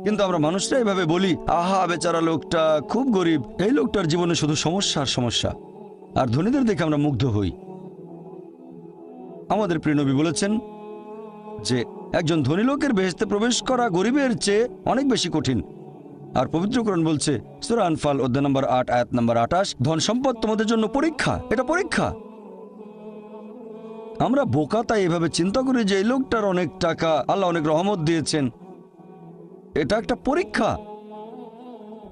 কিন্তু আমরা মানুষরা এভাবে বলি, আহা বেচারা লোকটা খুব গরিব, এই লোকটার জীবনে শুধু সমস্যা আর সমস্যা। আর ধনীদের দেখে আমরা মুগ্ধ হই। আমাদের প্রিয় নবী বলেছেন যে একজন ধনী লোকের বেহেশতে প্রবেশ করা গরিবের চেয়ে অনেক বেশি কঠিন। আর পবিত্র কোরআন বলছে সূরা আনফাল অধ্যায় নম্বর ৮ আয়াত নম্বর ২৮, ধন সম্পদ তোমাদের জন্য পরীক্ষা, এটা পরীক্ষা। আমরা বোকা তাই এভাবে চিন্তা করি যে এই লোকটার অনেক টাকা, আল্লাহ অনেক রহমত দিয়েছেন, এটা একটা পরীক্ষা।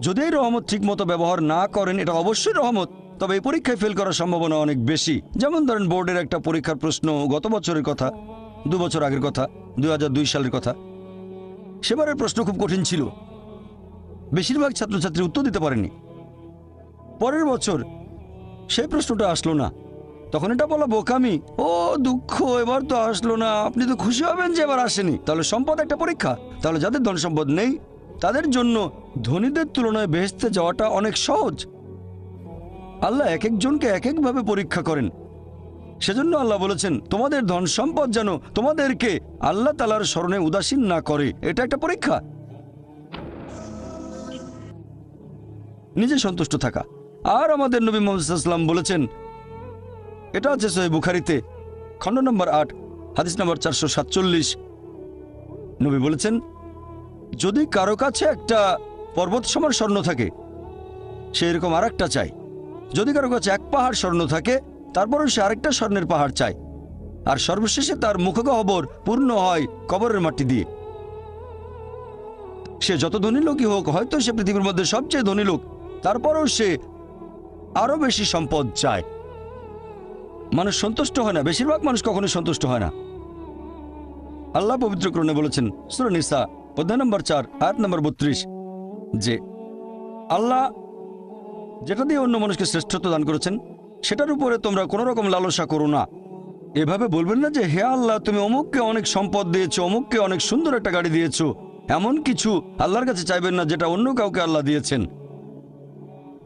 যদি এই রহমত ঠিক মতো ব্যবহার না করেন, এটা অবশ্যই রহমত, তবে এই পরীক্ষায় ফেল করার সম্ভাবনা অনেক বেশি। যেমন ধরেন বোর্ডের একটা পরীক্ষার প্রশ্ন গত বছরের কথা, ২ বছর আগের কথা, ২০০২ সালের কথা। সেবারের প্রশ্ন খুব কঠিন ছিল, বেশিরভাগ ছাত্রছাত্রী উত্তর দিতে পারেনি। পরের বছর সেই প্রশ্নটা আসলো না, তখন এটা বলা বোকামি, ও দুঃখ, এবার তো আসলো না, আপনি তো খুশি হবেন যে এবার আসেনি। তাহলে সম্পদ একটা পরীক্ষা। তাহলে যাদের ধন সম্পদ নেই তাদের জন্য ধনীদের তুলনায় বেহেশতে যাওয়াটা অনেক সহজ। আল্লাহ এক একজনকে এক একভাবে পরীক্ষা করেন। সেজন্য আল্লাহ বলেছেন তোমাদের ধন সম্পদ যেন তোমাদেরকে আল্লাহ তাআলার স্মরণে উদাসীন না করে, এটা একটা পরীক্ষা। নিজে সন্তুষ্ট থাকা। আর আমাদের নবী মুহাম্মদ সাল্লাল্লাহু আলাইহি ওয়াসাল্লাম বলেছেন, এটা আছে সহিহ বুখারীতে খণ্ড নম্বর ৮ হাদিস নম্বর ৪৪৭। নবী বলেছেন, যদি কারো কাছে একটা পর্বত সমান স্বর্ণ থাকে, সে এরকম আর একটা চায়। যদি কারো কাছে এক পাহাড় স্বর্ণ থাকে, তারপরও সে আরেকটা স্বর্ণের পাহাড় চায়। আর সর্বশেষে তার মুখগহ্বর পূর্ণ হয় কবরের মাটি দিয়ে। সে যত ধনী লোকই হোক, হয়তো সে পৃথিবীর মধ্যে সবচেয়ে ধনী লোক, তারপরও সে আরো বেশি সম্পদ চায়। মানুষ সন্তুষ্ট হয় না, বেশিরভাগ মানুষ কখনোই সন্তুষ্ট হয় না। আল্লাহ পবিত্র কোরআনে বলেছেন সূরা নিসা অধ্যায় নম্বর ৪ আয়াত নম্বর ৩২ যে আল্লাহ যেটা দিয়ে অন্য মানুষকে শ্রেষ্ঠত্ব দান করেছেন সেটার উপরে তোমরা কোনো রকম লালসা করো না। এভাবে বলবেন না যে হে আল্লাহ তুমি অমুককে অনেক সম্পদ দিয়েছো, অমুককে অনেক সুন্দর একটা গাড়ি দিয়েছো, এমন কিছু আল্লাহর কাছে চাইবেন না যেটা অন্য কাউকে আল্লাহ দিয়েছেন।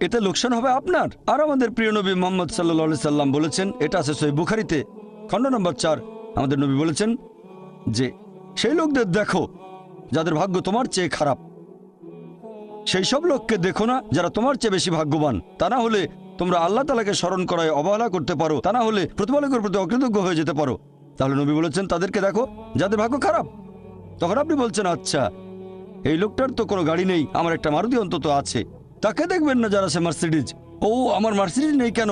এতে লোকসান হবে আপনার। আর আমাদের প্রিয় নবী মুহাম্মদ সাল্লাল্লাহু আলাইহি সাল্লাম বলেছেন, এটা আছে সহিহ বুখারীতে খণ্ড নম্বর ৪, আমাদের নবী বলেছেন যে সেই লোকদের দেখো যাদের ভাগ্য তোমার চেয়ে খারাপ, সেই সব লোককে দেখো না যারা তোমার চেয়ে বেশি ভাগ্যবান। তা না হলে তোমরা আল্লাহ তাআলাকে স্মরণ করায় অবহেলা করতে পারো, তা না হলে প্রতিপালকের প্রতি অকৃতজ্ঞ হয়ে যেতে পারো। তাহলে নবী বলেছেন তাদেরকে দেখো যাদের ভাগ্য খারাপ। তখন আপনি বলছেন আচ্ছা এই লোকটার তো কোনো গাড়ি নেই, আমার একটা মারুতি অন্তত আছে। তাকে দেখবেন না যারা সে মার্সিডিজ, ও আমার মার্সিডিজ নেই কেন,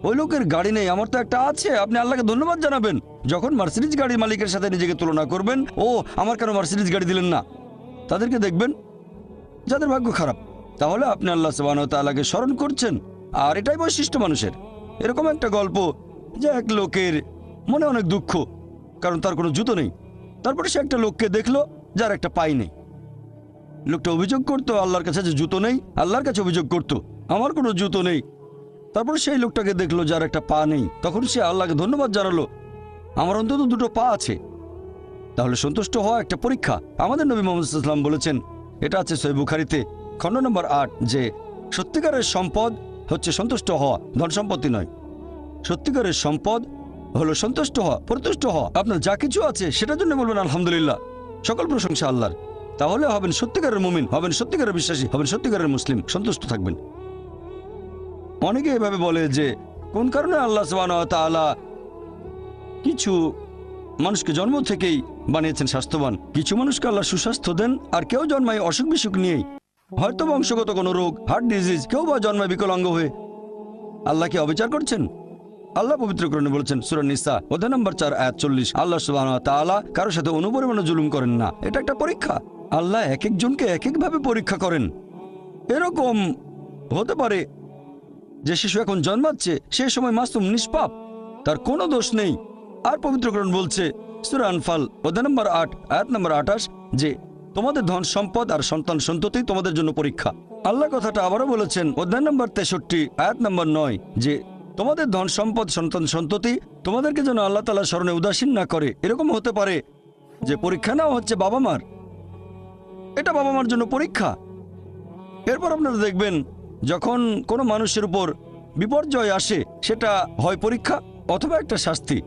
ওই লোকের গাড়ি নেই, আমার তো একটা আছে। আপনি আল্লাহকে ধন্যবাদ জানাবেন। যখন মার্সিডিজ গাড়ির মালিকের সাথে নিজেকে তুলনা করবেন, ও আমার কেন মার্সিডিজ গাড়ি দিলেন না, তাদেরকে দেখবেন যাদের ভাগ্য খারাপ। তাহলে আপনি আল্লাহ সুবহানাহু ওয়া তাআলাকে স্মরণ করছেন। আর এটাই বৈশিষ্ট্য মানুষের। এরকম একটা গল্প যে এক লোকের মনে অনেক দুঃখ, কারণ তার কোনো জুতো নেই। তারপরে সে একটা লোককে দেখলো যার একটা পাই নেই। লোকটা অভিযোগ করতো আল্লাহর কাছে যে জুতো নেই, আল্লাহর কাছে অভিযোগ করতো আমার কোনো জুতো নেই। তারপর সেই লোকটাকে দেখলো যার একটা পা নেই, তখন সে আল্লাহকে ধন্যবাদ জানালো, আমার অন্তত দুটো পা আছে। তাহলে সন্তুষ্ট হওয়া একটা পরীক্ষা। আমাদের নবী মুহাম্মদ সাল্লাল্লাহু আলাইহি ওয়াসাল্লাম বলেছেন, এটা আছে সহিহ বুখারীতে খণ্ড নম্বর ৮ যে সত্যিকারের সম্পদ হচ্ছে সন্তুষ্ট হওয়া, ধন সম্পত্তি নয়। সত্যিকারের সম্পদ হলো সন্তুষ্ট হওয়া, পরিতুষ্ট হওয়া। আপনার যা কিছু আছে সেটার জন্য বলবেন আলহামদুলিল্লাহ, সকল প্রশংসা আল্লাহর। তাহলে হবেন সত্যিকারের মুমিন, হবেন সত্যিকারের বিশ্বাসী, হবেন সত্যিকারের মুসলিম, সন্তুষ্ট থাকবেন। অনেকে এভাবে বলে যে কোন কারণে আল্লাহ সুবহানাহু ওয়া তাআলা কিছু মানুষকে জন্ম থেকেই বানিয়েছেন স্বাস্থ্যবান, কিছু মানুষকে আল্লাহ সুস্বাস্থ্য দেন, আর কেউ জন্মায় অসুখ বিসুখ নিয়েই, হয়তো বংশগত কোনো রোগ, হার্ট ডিজিজ, কেউ বা জন্মায় বিকলাঙ্গ হয়ে। আল্লাহ কি অবিচার করছেন? আল্লাহ পবিত্র কোরআনে বলেছেন সূরা নিসা অধ্যায় নম্বর ৪ আয়াত ৪০, আল্লাহ সুবহানাহু ওয়া তাআলা কারোর সাথে অনুপরিমাণে জুলুম করেন না। এটা একটা পরীক্ষা। আল্লাহ এক একজনকে এক একভাবে পরীক্ষা করেন। এরকম হতে পারে যে শিশু এখন জন্মাচ্ছে, সে সময় মাসুম, নিষ্পাপ, তার কোনো দোষ নেই। আর পবিত্র কোরআন বলছে সূরা আনফাল অধ্যায় নম্বর ৮ আয়াত নম্বর ২৮ যে তোমাদের ধন সম্পদ আর সন্তান সন্ততি তোমাদের জন্য পরীক্ষা। আল্লাহ কথাটা আবারও বলেছেন অধ্যায় নম্বর ৬৩ আয়াত নম্বর ৯ যে তোমাদের ধন সম্পদ সন্তান সন্ততি তোমাদেরকে যেন আল্লাহ তাআলার স্মরণে উদাসীন না করে। এরকম হতে পারে যে পরীক্ষা নেওয়া হচ্ছে বাবা মার, এটা বাবা মার জন্য পরীক্ষা। এরপর আপনারা দেখবেন যখন কোনো মানুষের উপর বিপর্যয় আসে, সেটা হয় পরীক্ষা অথবা একটা শাস্তি।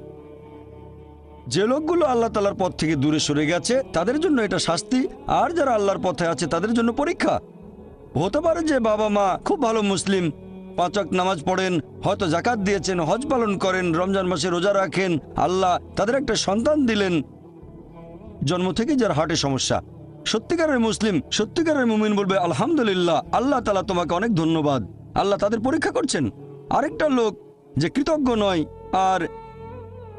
যে লোকগুলো আল্লাহ তাআলার পথ থেকে দূরে সরে গেছে তাদের জন্য এটা শাস্তি, আর যারা আল্লাহর পথে আছে তাদের জন্য পরীক্ষা। হতে পারে যে বাবা মা খুব ভালো মুসলিম, 5 ওয়াক্ত নামাজ পড়েন, হয়তো জাকাত দিয়েছেন, হজ পালন করেন, রমজান মাসে রোজা রাখেন, আল্লাহ তাদের একটা সন্তান দিলেন জন্ম থেকে যার হার্টের সমস্যা। সত্যিকারের মুসলিম, সত্যিকারের মুমিন বলবে আলহামদুলিল্লাহ, আল্লাহ তাআলা তোমাকে অনেক ধন্যবাদ, আল্লাহ তাদের পরীক্ষা করছেন। আরেকটা লোক যে কৃতজ্ঞ নয় আর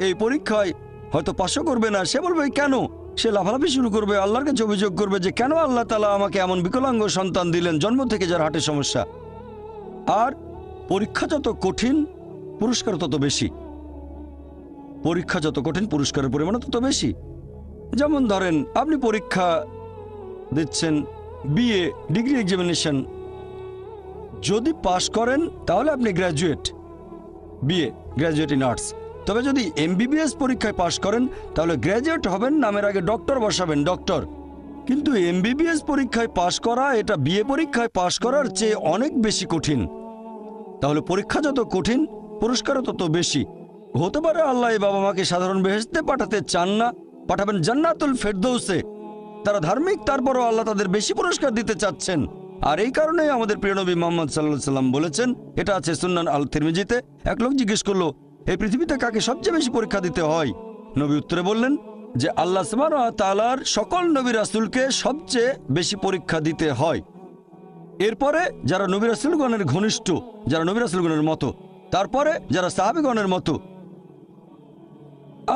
এই পরীক্ষায় হয়তো পাশও করবে না, সে বলবে কেন, সে লাফালাফি শুরু করবে, আল্লাহর কাছে অভিযোগ করবে যে কেন আল্লাহ তাআলা আমাকে এমন বিকলাঙ্গ সন্তান দিলেন জন্ম থেকে যার হার্টের সমস্যা। আর পরীক্ষা যত কঠিন পুরস্কার তত বেশি, পরীক্ষা যত কঠিন পুরস্কারের পরিমাণ তত বেশি। যেমন ধরেন আপনি পরীক্ষা দিচ্ছেন বিএ ডিগ্রি এক্সামিনেশন, যদি পাশ করেন তাহলে আপনি graduate, BA graduate in arts. তবে যদি এমবিবিএস পরীক্ষায় পাশ করেন তাহলে গ্র্যাজুয়েট হবেন, নামের আগে ডক্টর বসাবেন, ডক্টর। কিন্তু এমবিবিএস পরীক্ষায় পাশ করা এটা বিএ পরীক্ষায় পাশ করার চেয়ে অনেক বেশি কঠিন। তাহলে পরীক্ষা যত কঠিন পুরস্কারও তত বেশি। হতে পারে আল্লাহ এই বাবা মাকে সাধারণ বেহেশতে পাঠাতে চান না, পাঠাবেন জান্নাতুল ফেরদৌসে। তারা ধার্মিক, তারপরও আল্লাহ তাদের বেশি পুরস্কার দিতে চাচ্ছেন। আর এই কারণেই আমাদের প্রিয় নবী মুহাম্মদ সাল্লাল্লাহু আলাইহি সাল্লাম বলেছেন, এটা আছে সুন্নান আল তিরমিজিতে, এক লোক জিজ্ঞেস করলো এই পৃথিবীতে কাকে সবচেয়ে বেশি পরীক্ষা দিতে হয়? নবী উত্তরে বললেন যে আল্লাহ সুবহানাহু ওয়া তাআলার সকল নবী রাসূলকে সবচেয়ে বেশি পরীক্ষা দিতে হয়। এরপরে যারা নবী রাসূলগণের ঘনিষ্ঠ, যারা নবী রাসূলগণের মতো, তারপরে যারা সাহাবীগণের মতো।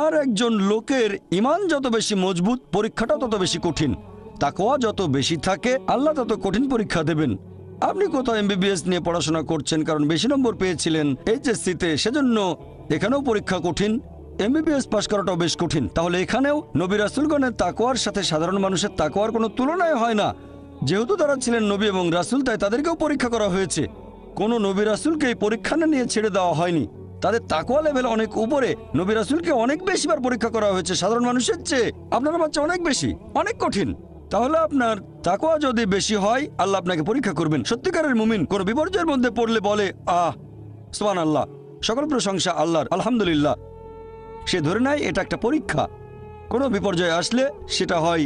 আর একজন লোকের ঈমান যত বেশি মজবুত পরীক্ষাটা তত বেশি কঠিন। তাকওয়া যত বেশি থাকে আল্লাহ তত কঠিন পরীক্ষা দেবেন। আপনি কোথাও এমবিবিএস নিয়ে পড়াশোনা করছেন কারণ বেশি নম্বর পেয়েছিলেন এইচএসসিতে, সেজন্য এখানেও পরীক্ষা কঠিন। এমবিবিএস পাশ করাটাও বেশ কঠিন। তাহলে এখানেও নবী রাসূলগণের তাকওয়ার সাথে সাধারণ মানুষের তাকওয়ার কোনো তুলনায় হয় না। যেহেতু তারা ছিলেন নবী এবং রাসূল, তাই তাদেরকেও পরীক্ষা করা হয়েছে। কোনো নবী রাসূলকে এই পরীক্ষা না নিয়ে ছেড়ে দেওয়া হয়নি। তাদের তাকওয়া লেভেল অনেক উপরে। নবী রাসূলকে অনেক বেশিবার পরীক্ষা করা হয়েছে সাধারণ মানুষের চেয়ে। আপনার বাচ্চা অনেক বেশি, অনেক কঠিন। তাহলে আপনার তাকওয়া যদি বেশি হয় আল্লাহ আপনাকে পরীক্ষা করবেন। সত্যিকারের মুমিন কোনো বিপর্যয়ের মধ্যে পড়লে বলে সুবহানাল্লাহ, সকল প্রশংসা আল্লাহর, আলহামদুলিল্লাহ। সে ধরে নেয় এটা একটা পরীক্ষা। কোনো বিপর্যয় আসলে সেটা হয়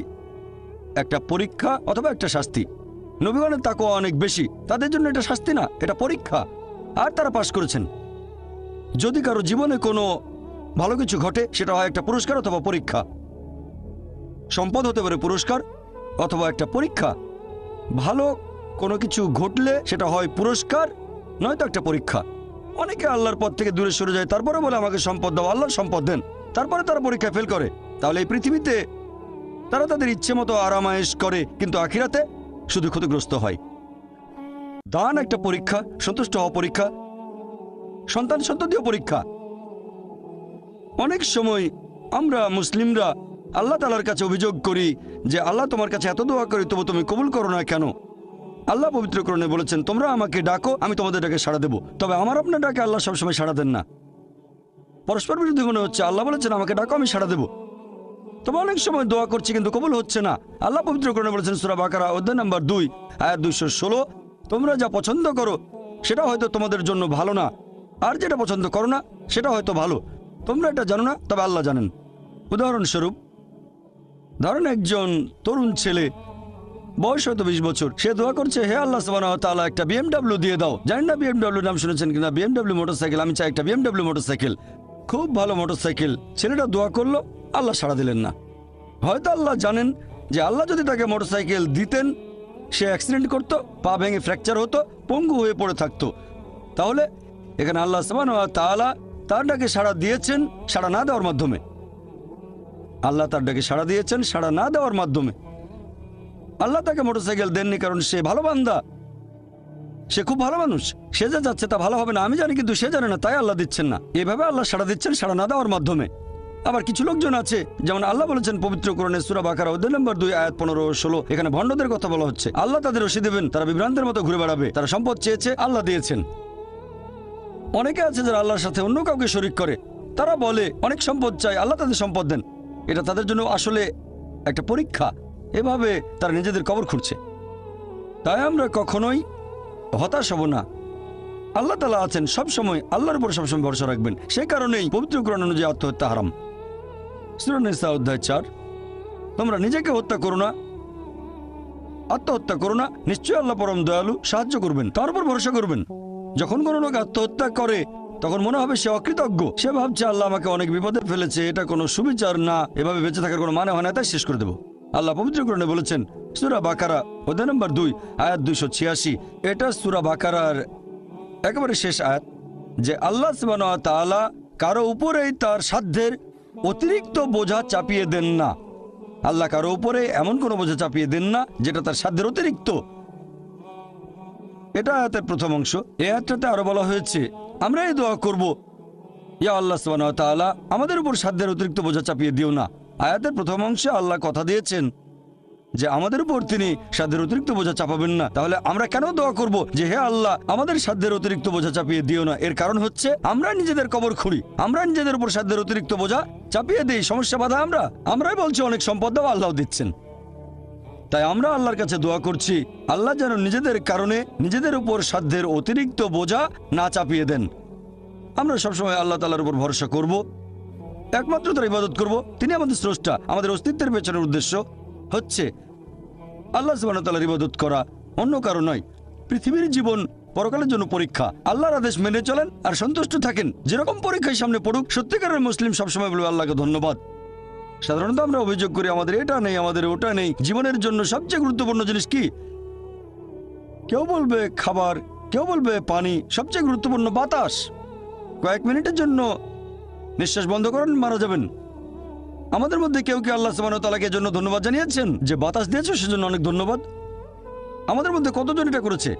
একটা পরীক্ষা অথবা একটা শাস্তি। নবীগণের তাকওয়া অনেক বেশি, তাদের জন্য এটা শাস্তি না, এটা পরীক্ষা। আর তারা পাশ করেছেন। যদি কারো জীবনে কোনো ভালো কিছু ঘটে সেটা হয় একটা পুরস্কার অথবা পরীক্ষা। সম্পদ হতে পারে পুরস্কার অথবা একটা পরীক্ষা। ভালো কোনো কিছু ঘটলে সেটা হয় পুরস্কার নয়তো একটা পরীক্ষা। অনেকে আল্লাহর পথ থেকে দূরে সরে যায়, তারপরে বলে আমাকে সম্পদ দাও, আল্লাহর সম্পদ দেন, তারপরে তারা পরীক্ষা ফেল করে। তাহলে এই পৃথিবীতে তারা তাদের ইচ্ছে মতো আরামায়েশ করে, কিন্তু আখিরাতে শুধু ক্ষতিগ্রস্ত হয়। দান একটা পরীক্ষা, সন্তুষ্ট হওয়া পরীক্ষা, সন্তান সন্ততিও পরীক্ষা। অনেক সময় আমরা মুসলিমরা আল্লাহ তাআলার কাছে অভিযোগ করি যে আল্লাহ তোমার কাছে এত দোয়া করি তবু তুমি কবুল করো না কেন? আল্লাহ পবিত্র কোরআনে বলেছেন তোমরা আমাকে ডাকো আমি তোমাদের ডাকে সাড়া দেব। তবে আমার আপনার ডাকে আল্লাহ সবসময় সাড়া দেন না। পরস্পর বিরোধী মনে হচ্ছে। আল্লাহ বলেছেন আমাকে ডাকো আমি সাড়া দেব, তবে অনেক সময় দোয়া করছি কিন্তু কবুল হচ্ছে না। আল্লাহ পবিত্র কোরআনে বলেছেন সূরা বাকারা অধ্যায় নম্বর 2 আয়াত 216, তোমরা যা পছন্দ করো সেটা হয়তো তোমাদের জন্য ভালো না, আর যেটা পছন্দ করো না সেটা হয়তো ভালো। তোমরা এটা জানো না, তবে আল্লাহ জানেন। উদাহরণস্বরূপ ধরেন একজন তরুণ ছেলে, বয়স হয়তো 20 বছর, সে দোয়া করছে হে আল্লাহ সুবহানাহু ওয়া তাআলা একটা বিএমডব্লিউ দিয়ে দাও। জানেন না বিএমডব্লিউ নাম শুনেছেন কিনা? বিএমডব্লিউ মোটরসাইকেল, আমি চাই একটা বিএমডব্লিউ মোটরসাইকেল, খুব ভালো মোটরসাইকেল। ছেলেটা দোয়া করলো, আল্লাহ সাড়া দিলেন না। হয়তো আল্লাহ জানেন যে আল্লাহ যদি তাকে মোটরসাইকেল দিতেন সে অ্যাক্সিডেন্ট করতো, পা ভেঙে ফ্র্যাকচার হতো, পঙ্গু হয়ে পড়ে থাকতো। তাহলে এখানে আল্লাহ সুবহানাহু ওয়া তাআলা তার ডাকে সাড়া দিয়েছেন সাড়া না দেওয়ার মাধ্যমে। আল্লাহ তার ডাকে সাড়া দিয়েছেন সাড়া না দেওয়ার মাধ্যমে। আল্লাহ তাকে মোটরসাইকেল দেননি কারণ সে ভালো বান্দা, সে খুব ভালো মানুষ, সে যা যাচ্ছে তা ভালো হবে না আমি জানি, কিন্তু সে জানে না তাই আল্লাহ দিচ্ছেন না। এভাবে আল্লাহ সাড়া দিচ্ছেন সাড়া না দেওয়ার মাধ্যমে। আবার কিছু লোকজন আছে, যেমন আল্লাহ বলেছেন পবিত্র কোরআনে সূরা বাকারা অধ্যায় নম্বর 2 আয়াত 15 ও 16, এখানে ভণ্ডদের কথা বলা হচ্ছে। আল্লাহ তাদের রশি দেবেন, তারা বিভ্রান্তের মতো ঘুরে বেড়াবে। তারা সম্পদ চেয়েছে, আল্লাহ দিয়েছেন। অনেকে আছে যারা আল্লাহর সাথে অন্য কাউকে শরীক করে, তারা বলে অনেক সম্পদ চাই, আল্লাহ তাদের সম্পদ দেন। এটা তাদের জন্য আসলে একটা পরীক্ষা। এভাবে তারা নিজেদের কবর খুঁড়ছে। তাই আমরা কখনোই হতাশ হব না। আল্লাহ তাআলা আছেন সব সময়, আল্লাহর উপর সবসময় ভরসা রাখবেন। সেই কারণেই পবিত্র কোরআন অনুযায়ী আত্মহত্যা হারাম। সূরা নিসা অধ্যায় 4, তোমরা নিজেকে হত্যা করো না, আত্মহত্যা করো না, নিশ্চয়ই আল্লাহ পরম দয়ালু, সাহায্য করবেন, তার উপর ভরসা করবেন। যখন কোনো লোক আত্মহত্যা করে তখন মনে হবে সে অকৃতজ্ঞ, সে ভাবছে আল্লাহ আমাকে অনেক বিপদে ফেলেছে, এটা কোনো সুবিচার না, এভাবে বেঁচে থাকার কোনো মানে হয় না, তাই শেষ করে দেবো। আল্লাহ পবিত্র কোরআনে বলেছেন সূরা বাকারা অধ্যায় নম্বর 2 আয়াত 286, এটা সূরা বাকারার একেবারে শেষ আয়াত, যে আল্লাহ সুবহানাহু ওয়া তাআলা কারো উপরেই তার সাধ্যের অতিরিক্ত বোঝা চাপিয়ে দেন না। আল্লাহ কারো উপরে এমন কোনো বোঝা চাপিয়ে দেন না যেটা তার সাধ্যের অতিরিক্ত। এটা আয়াতের প্রথম অংশ। এই আয়াতটাতে আরো বলা হয়েছে আমরা এই দোয়া করব, ইয়া আল্লাহ সুবহানাহু ওয়া তাআলা আমাদের উপর সাধ্যের অতিরিক্ত বোঝা চাপিয়ে দিও না। আয়াতের প্রথম অংশে আল্লাহ কথা দিয়েছেন যে আমাদের উপর তিনি সাধ্যের অতিরিক্ত বোঝা চাপাবেন না। তাহলে আমরা কেন দোয়া করব যে হে আল্লাহ আমাদের সাধ্যের অতিরিক্ত বোঝা চাপিয়ে দিও না? এর কারণ হচ্ছে আমরা নিজেদের কবর খুঁড়ি, আমরা নিজেদের উপর সাধ্যের অতিরিক্ত বোঝা চাপিয়ে দিই, সমস্যা বাধা আমরাই বলছি অনেক সম্পদ দাও, আল্লাহ দিচ্ছেন। তাই আমরা আল্লাহর কাছে দোয়া করছি আল্লাহ যেন নিজেদের কারণে নিজেদের উপর সাধ্যের অতিরিক্ত বোঝা না চাপিয়ে দেন। আমরা সবসময় আল্লাহ তাআলার উপর ভরসা করব, একমাত্র তার ইবাদত করব, তিনি আমাদের স্রষ্টা। আমাদের অস্তিত্বের পেছনের উদ্দেশ্য হচ্ছে আল্লাহ সুবহানাহু ওয়া তাআলার ইবাদত করা, অন্য কারো নয়। পৃথিবীর জীবন পরকালের জন্য পরীক্ষা, আল্লাহর আদেশ মেনে চলেন আর সন্তুষ্ট থাকেন। যেরকম পরীক্ষায় সামনে পড়ুক, সত্যিকারের মুসলিম সবসময় বলবে আল্লাহকে ধন্যবাদ। সাধারণত আমরা অভিযোগ করি আমাদের এটা নেই, আমাদের ওটা নেই। জীবনের জন্য সবচেয়ে গুরুত্বপূর্ণ জিনিস কি? কেউ বলবে খাবার, কেউ বলবে পানি, সবচেয়ে গুরুত্বপূর্ণ বাতাস। কয়েক মিনিটের জন্য নিঃশ্বাস বন্ধ করেন, মারা যাবেন। আমাদের মধ্যে কেউ কি আল্লাহ সুবহানাহু ওয়া তাআলাকে জন্য ধন্যবাদ জানিয়েছেন যে বাতাস দিয়েছো সেজন্য অনেক ধন্যবাদ? আমাদের মধ্যে কতজন এটা করেছে?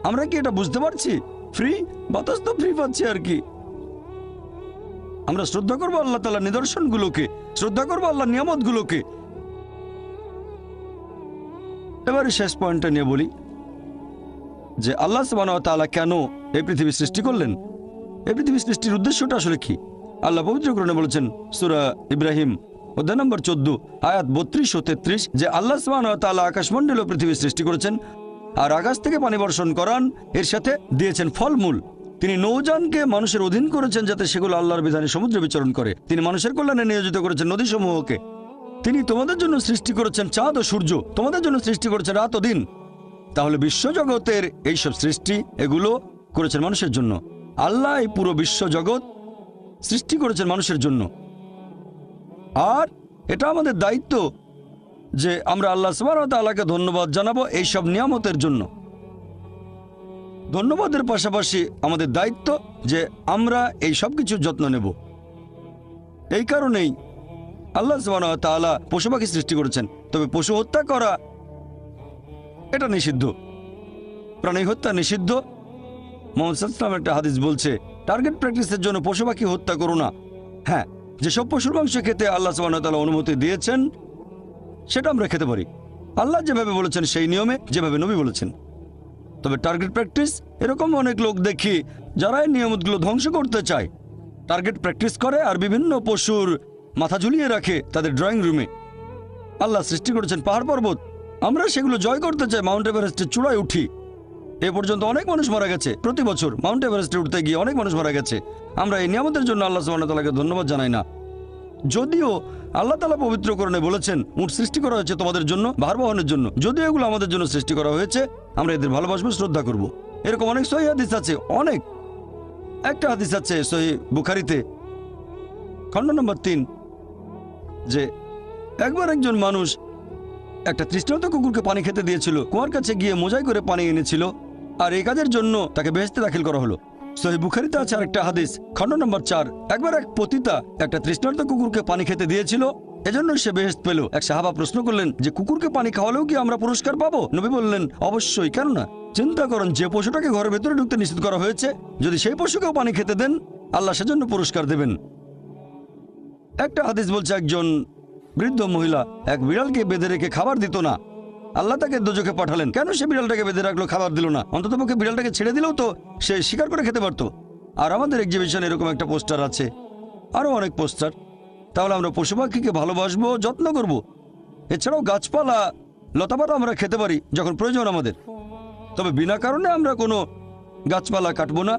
আমরা কি এটা বুঝতে পারছি? ফ্রি বাতাস তো ফ্রি পাচ্ছি আর কি। আমরা শ্রদ্ধা করবো আল্লাহ তাআলার নিদর্শনগুলোকে, শ্রদ্ধা করবো আল্লাহর নিয়ামতগুলোকে। এবারে শেষ পয়েন্টটা নিয়ে বলি যে আল্লাহ সুবহানাহু ওয়া তাআলা কেন এই পৃথিবী সৃষ্টি করলেন, এই পৃথিবী সৃষ্টির উদ্দেশ্যটা আসলে কি? আল্লাহ পবিত্র কোরআনে বলেছেন সূরা ইব্রাহিম অধ্যায় নম্বর 14 আয়াত 32 ও 33 যে আল্লাহ সুবহানাহু ওয়া তাআলা আকাশমণ্ডল ও পৃথিবী সৃষ্টি করেছেন আর আকাশ থেকে পানি বর্ষণ করান, এর সাথে দিয়েছেন ফলমূল। তিনি নৌযানকে মানুষের অধীন করেছেন যাতে সেগুলো আল্লাহর বিধানে সমুদ্রে বিচরণ করে। তিনি মানুষের কল্যাণে নিয়োজিত করেছেন নদীসমূহকে। তিনি তোমাদের জন্য সৃষ্টি করেছেন চাঁদ ও সূর্য, তোমাদের জন্য সৃষ্টি করেছেন রাত ও দিন। তাহলে বিশ্বজগতের এইসব সৃষ্টি এগুলো করেছেন মানুষের জন্য। আল্লাহ এই পুরো বিশ্বজগৎ সৃষ্টি করেছেন মানুষের জন্য। আর এটা আমাদের দায়িত্ব যে আমরা আল্লাহ সুবহানাহু ওয়া তাআলাকে ধন্যবাদ জানাবো এইসব নিয়ামতের জন্য। ধন্যবাদের পাশাপাশি আমাদের দায়িত্ব যে আমরা এই সব কিছুর যত্ন নেব। এই কারণেই আল্লাহ সুবহানাহু ওয়া তাআলা পশু পাখি সৃষ্টি করেছেন। তবে পশু হত্যা করা এটা নিষিদ্ধ, প্রাণী হত্যা নিষিদ্ধ। মুহাম্মদ সাল্লাল্লাহু আলাইহি ওয়াসাল্লাম একটা হাদিস বলছে টার্গেট প্র্যাকটিসের জন্য পশু পাখি হত্যা করো না। হ্যাঁ, যেসব পশুর মাংস খেতে আল্লাহ সুবহানাহু ওয়া তাআলা অনুমতি দিয়েছেন সেটা আমরা খেতে পারি, আল্লাহ যেভাবে বলেছেন সেই নিয়মে, যেভাবে নবী বলেছেন। তবে টার্গেট প্র্যাকটিস, এরকম অনেক লোক দেখি যারা এই নিয়মগুলো ধ্বংস করতে চায়, টার্গেট প্র্যাকটিস করে আর বিভিন্ন পশুর মাথা ঝুলিয়ে রাখে তাদের ড্রয়িং রুমে। আল্লাহ সৃষ্টি করেছেন পাহাড় পর্বত, আমরা সেগুলো জয় করতে চাই, মাউন্ট এভারেস্টের চূড়ায় উঠি। এ পর্যন্ত অনেক মানুষ মারা গেছে, প্রতি বছর মাউন্ট এভারেস্টে উঠতে গিয়ে অনেক মানুষ মারা গেছে। আমরা এই নিয়ামতের জন্য আল্লাহ সুবহানাহু ওয়া তাআলাকে ধন্যবাদ জানাই না। যদিও আল্লাহ তাআলা পবিত্র কোরআনে বলেছেন উট সৃষ্টি করা হয়েছে তোমাদের জন্য, ভার বহনের জন্য, যদিও এগুলো আমাদের জন্য সৃষ্টি করা হয়েছে, আমরা এদের ভালোবাসবো, শ্রদ্ধা করব। এরকম অনেক সহিহ হাদিস আছে, অনেক। একটা হাদিস আছে সহিহ বুখারীতে খণ্ড নম্বর 3 যে একবার একজন মানুষ একটা তৃষ্ণার্ত কুকুরকে পানি খেতে দিয়েছিল, কুয়ার কাছে গিয়ে মোজাই করে পানি এনেছিল, আর এই কাজের জন্য তাকে বেহেশতে দাখিল করা হলো। সহিহ বুখারীতে আছে আরেকটা হাদিস খণ্ড নম্বর 4 একবার এক পতিতা একটা তৃষ্ণার্ত কুকুরকে পানি খেতে দিয়েছিল, এজন্য সে বেহেশত পেল। এক সাহাবা প্রশ্ন করলেন যে কুকুরকে পানি খাওয়ালেও কি আমরা পুরস্কার পাবো? নবী বললেন অবশ্যই, কেন না। চিন্তা করেন যে পশুটাকে ঘরের ভেতরে ঢুকতে নিষেধ করা হয়েছে, যদি সেই পশুকেও পানি খেতে দেন আল্লাহ সেজন্য পুরস্কার দেবেন। একটা হাদিস বলছে একজন বৃদ্ধ মহিলা এক বিড়ালকে বেঁধে রেখে খাবার দিত না, আল্লাহ তাকে দোজখে পাঠালেন। কেন সে বিড়ালটাকে বেঁধে রাখলো, খাবার দিল না? অন্ততপক্ষে বিড়ালটাকে ছেড়ে দিলেও তো সে শিকার করে খেতে পারতো। আর আমাদের এক্সিবিশনে এরকম একটা পোস্টার আছে, আরো অনেক পোস্টার। তাহলে আমরা পশু পাখিকে ভালোবাসবো, যত্ন করব। এছাড়াও গাছপালা লতাপাতা আমরা খেতে পারি যখন প্রয়োজন আমাদের, তবে বিনা কারণে আমরা কোনো গাছপালা কাটবো না,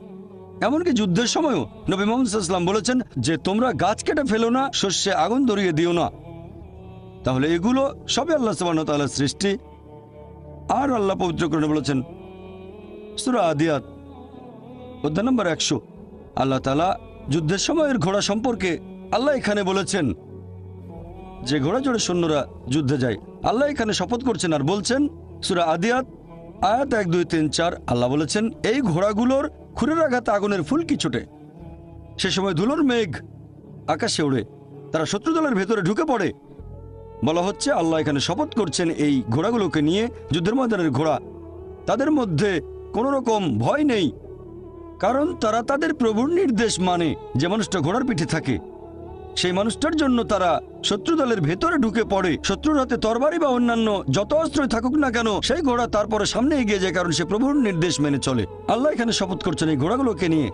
এমনকি যুদ্ধের সময়ও নবী মুহাম্মদ সাল্লাল্লাহু আলাইহি ওয়াসাল্লাম বলেছেন যে তোমরা গাছ কেটে ফেলো না, শস্যে আগুন ধরিয়ে দিও না। তাহলে এগুলো সবই আল্লাহ সুবহানাহু ওয়া তাআলার সৃষ্টি। আর আল্লাহ পবিত্র কোরআনে বলেছেন সূরা আদিয়াত অধ্যায় নম্বর 100, আল্লাহ তাআলা যুদ্ধের সময়ের ঘোড়া সম্পর্কে আল্লাহ এখানে বলেছেন যে ঘোড়া জোড়ে সৈন্যরা যুদ্ধে যায়। আল্লাহ এখানে শপথ করছেন আর বলছেন সূরা আদিয়াত আয়াত 1, 2, 3, 4 আল্লাহ বলেছেন এই ঘোড়াগুলোর খুরের আঘাতে আগুনের ফুলকি ছোটে, সে সময় ধুলোর মেঘ আকাশে ওড়ে, তারা শত্রু দলের ভেতরে ঢুকে পড়ে। বলা হচ্ছে আল্লাহ এখানে শপথ করছেন এই ঘোড়াগুলোকে নিয়ে, যুদ্ধের ময়দানের ঘোড়া, তাদের মধ্যে কোনো রকম ভয় নেই, কারণ তারা তাদের প্রভুর নির্দেশ মানে। যে মানুষটা ঘোড়ার পিঠে থাকে সেই মানুষটার জন্য তারা শত্রু দলের ভেতরে ঢুকে পড়ে। শত্রুর হাতে তরবারি বা অন্যান্য যত অস্ত্রই থাকুক না কেন, সেই ঘোড়া তারপরে সামনে এগিয়ে যায়, কারণ সে প্রভুর নির্দেশ মেনে চলে। আল্লাহ এখানে শপথ করছেন এই ঘোড়াগুলোকে নিয়ে।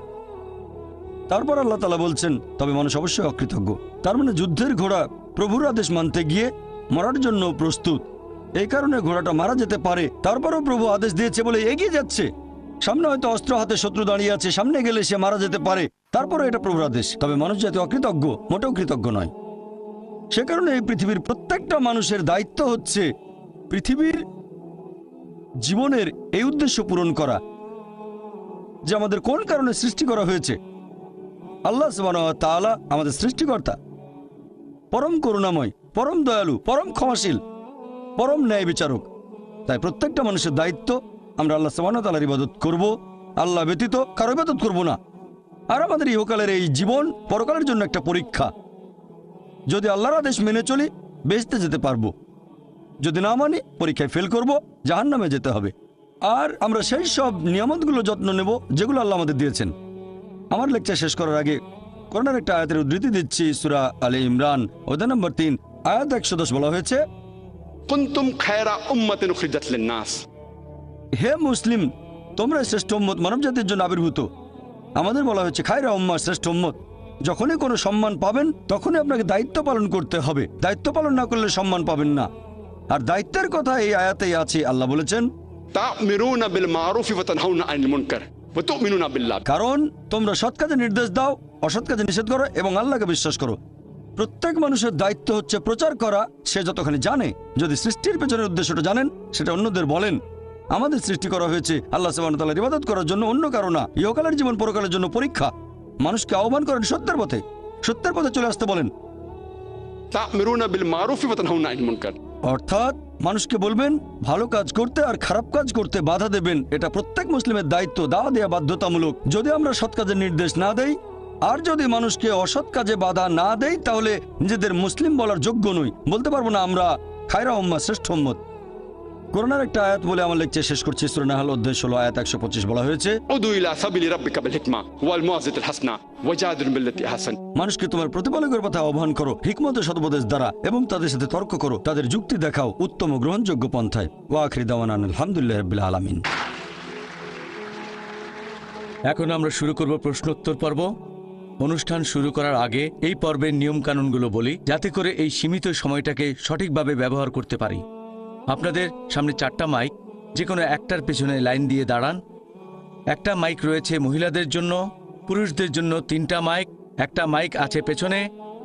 তারপর আল্লাহ তাআলা বলছেন তবে মানুষ অবশ্যই অকৃতজ্ঞ। তার মানে যুদ্ধের ঘোড়া প্রভুর আদেশ মানতে গিয়ে মরার জন্য প্রস্তুত। এই কারণে ঘোড়াটা মারা যেতে পারে, তারপরও প্রভু আদেশ দিয়েছে বলে এগিয়ে যাচ্ছে। সামনে হয়তো অস্ত্র হাতে শত্রু দাঁড়িয়ে আছে, সামনে গেলে সে মারা যেতে পারে, তারপরে এটা প্রভুর আদেশ। তবে মানুষ যাতে অকৃতজ্ঞ, মোটেও কৃতজ্ঞ নয়। সে কারণে এই পৃথিবীর প্রত্যেকটা মানুষের দায়িত্ব হচ্ছে পৃথিবীর জীবনের এই উদ্দেশ্য পূরণ করা যে আমাদের কোন কারণে সৃষ্টি করা হয়েছে। আল্লাহ সুবহানাহু ওয়া তাআলা আমাদের সৃষ্টিকর্তা, পরম করুণাময়, পরম দয়ালু, পরম ক্ষমাশীল, পরম ন্যায় বিচারক। তাই প্রত্যেকটা মানুষের দায়িত্ব আমরা আল্লাহ সুবহানাহু ওয়া তাআলার ইবাদত করব, আল্লাহ ব্যতীত কারো ইবাদত করব না। আর আমাদের ইহকালের এই জীবন পরকালের জন্য একটা পরীক্ষা। যদি আল্লাহর আদেশ মেনে চলি বেহেশতে যেতে পারবো, যদি না মানি পরীক্ষায় ফেল করব, জাহান্নামে যেতে হবে। আর আমরা সেই সব নিয়ামতগুলো যত্ন নেব যেগুলো আল্লাহ আমাদের দিয়েছেন। আমার লেকচার শেষ করার আগে কোরআনের একটা আয়াতের উদ্ধৃতি দিচ্ছি। সূরা আলে ইমরান অধ্যায় নম্বর 3 আয়াত 110 বলা হয়েছে, কুনতুম খায়রা উম্মাতিন উখরিজাত লিন-নাস, হে মুসলিম তোমরা শ্রেষ্ঠ উম্মত, মানব জাতির জন্য আবির্ভূত। আমাদের বলা হয়েছে খায়রা উম্মাহ, শ্রেষ্ঠ উম্মত। যখনই কোনো সম্মান পাবেন তখনই আপনাকে দায়িত্ব পালন করতে হবে। দায়িত্ব পালন না করলে সম্মান পাবেন না। আর দায়িত্বের কথা এই আয়াতেই আছে। আল্লাহ বলেছেন তা'মিরুনা বিল মারুফি ওয়া তানহাউনা আনিল মুনকার ওয়া তু'মিনুনা বিল্লাহ, কারণ তোমরা সৎ কাজে নির্দেশ দাও, অসৎ কাজে নিষেধ করো এবং আল্লাহকে বিশ্বাস করো। প্রত্যেক মানুষের দায়িত্ব হচ্ছে প্রচার করা, সে যতখানি জানে। যদি সৃষ্টির পেছনের উদ্দেশ্যটা জানেন সেটা অন্যদের বলেন। আমাদের সৃষ্টি করা হয়েছে আল্লাহ সুবহানাহু ওয়া তাআলার ইবাদত করার জন্য, অন্য কারো না। ইহকালের জীবন পরকালের জন্য পরীক্ষা। মানুষকে আহ্বান করেন সত্যের পথে, সত্যের পথে চলে আসতে বলেন। তা'মিরুনা বিল মারুফি ওয়া তানহাউনা আনিল মুনকার, অর্থাৎ মানুষকে বলবেন ভালো কাজ করতে আর খারাপ কাজ করতে বাধা দেবেন। এটা প্রত্যেক মুসলিমের দায়িত্ব, দাওয়া দেয়া বাধ্যতামূলক। যদি আমরা সৎ কাজের নির্দেশ না দেই আর যদি মানুষকে অসৎ কাজে বাধা না দেই তাহলে নিজেদের মুসলিম বলার যোগ্য নই, বলতে পারবো না আমরা খায়রা উম্মাহ, শ্রেষ্ঠ উম্মত। কোরআনের একটা আয়াত বলে আমার লেকচার শেষ করছি। সূরা নাহল অধ্যায় 16 আয়াত 125 বলা হয়েছে, উদু ইলা সাবিলি রাব্বিকা বিল হিকমা ওয়াল মুআযিজাতিল হাসানা ওয়াজাদিল বিল্লাতি আহসান, মানুষকে তোমার প্রতিপালকের কথা আহ্বান করো হিকমত ও সদুপদেশ দ্বারা এবং তাদের সাথে তর্ক করো, তাদের যুক্তি দেখাও উত্তম ও গ্রহণযোগ্য পন্থায়। ওয়া আখিরি দাওয়ানা আলহামদুলিল্লাহি রাব্বিল আলামিন। এখন আমরা শুরু করব প্রশ্নোত্তর পর্ব। অনুষ্ঠান শুরু করার আগে এই পর্বের নিয়মকানুনগুলো বলি, যাতে করে এই সীমিত সময়টাকে সঠিকভাবে ব্যবহার করতে পারি। আপনাদের সামনে 4টা মাইক, যে কোনো একটার পেছনে লাইন দিয়ে দাঁড়ান। একটা মাইক রয়েছে মহিলাদের জন্য, পুরুষদের জন্য 3টা মাইক। একটা মাইক আছে পেছনে,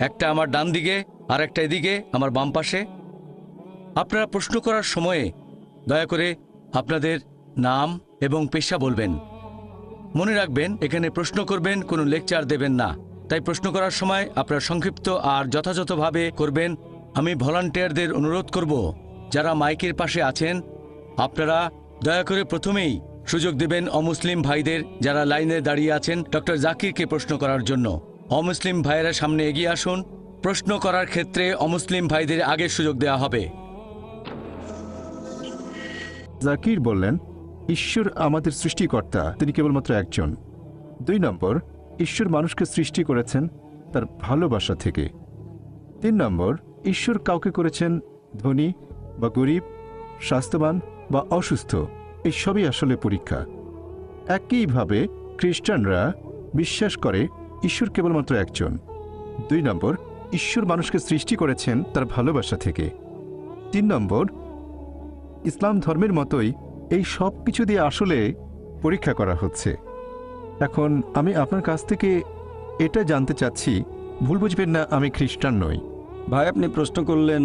একটা আমার ডান দিকে আর একটা এদিকে আমার বাম পাশে। আপনারা প্রশ্ন করার সময়ে দয়া করে আপনাদের নাম এবং পেশা বলবেন। মনে রাখবেন, এখানে প্রশ্ন করবেন, কোনো লেকচার দেবেন না। তাই প্রশ্ন করার সময় আপনারা সংক্ষিপ্ত আর যথাযথভাবে করবেন। আমি ভলান্টিয়ারদের অনুরোধ করব, যারা মাইকের পাশে আছেন আপনারা দয়া করে প্রথমেই সুযোগ দেবেন অমুসলিম ভাইদের, যারা লাইনে দাঁড়িয়ে আছেন ডক্টর জাকিরকে প্রশ্ন করার জন্য। অমুসলিম ভাইয়েরা সামনে এগিয়ে আসুন। প্রশ্ন করার ক্ষেত্রে অমুসলিম ভাইদের আগে সুযোগ দেওয়া হবে। জাকির বললেন, ঈশ্বর আমাদের সৃষ্টিকর্তা, তিনি কেবলমাত্র একজন। 2 নম্বর, ঈশ্বর মানুষকে সৃষ্টি করেছেন তার ভালোবাসা থেকে। 3 নম্বর, ঈশ্বর কাউকে করেছেন ধনী বা গরিব, স্বাস্থ্যবান বা অসুস্থ, এই সবই আসলে পরীক্ষা। একইভাবে খ্রিস্টানরা বিশ্বাস করে ঈশ্বর কেবলমাত্র একজন। 2 নম্বর, ঈশ্বর মানুষকে সৃষ্টি করেছেন তার ভালোবাসা থেকে। 3 নম্বর, ইসলাম ধর্মের মতোই এই সব কিছু দিয়ে আসলে পরীক্ষা করা হচ্ছে। এখন আমি আপনার কাছ থেকে এটা জানতে চাচ্ছি, ভুল বুঝবেন না, আমি খ্রিস্টান নই। ভাই আপনি প্রশ্ন করলেন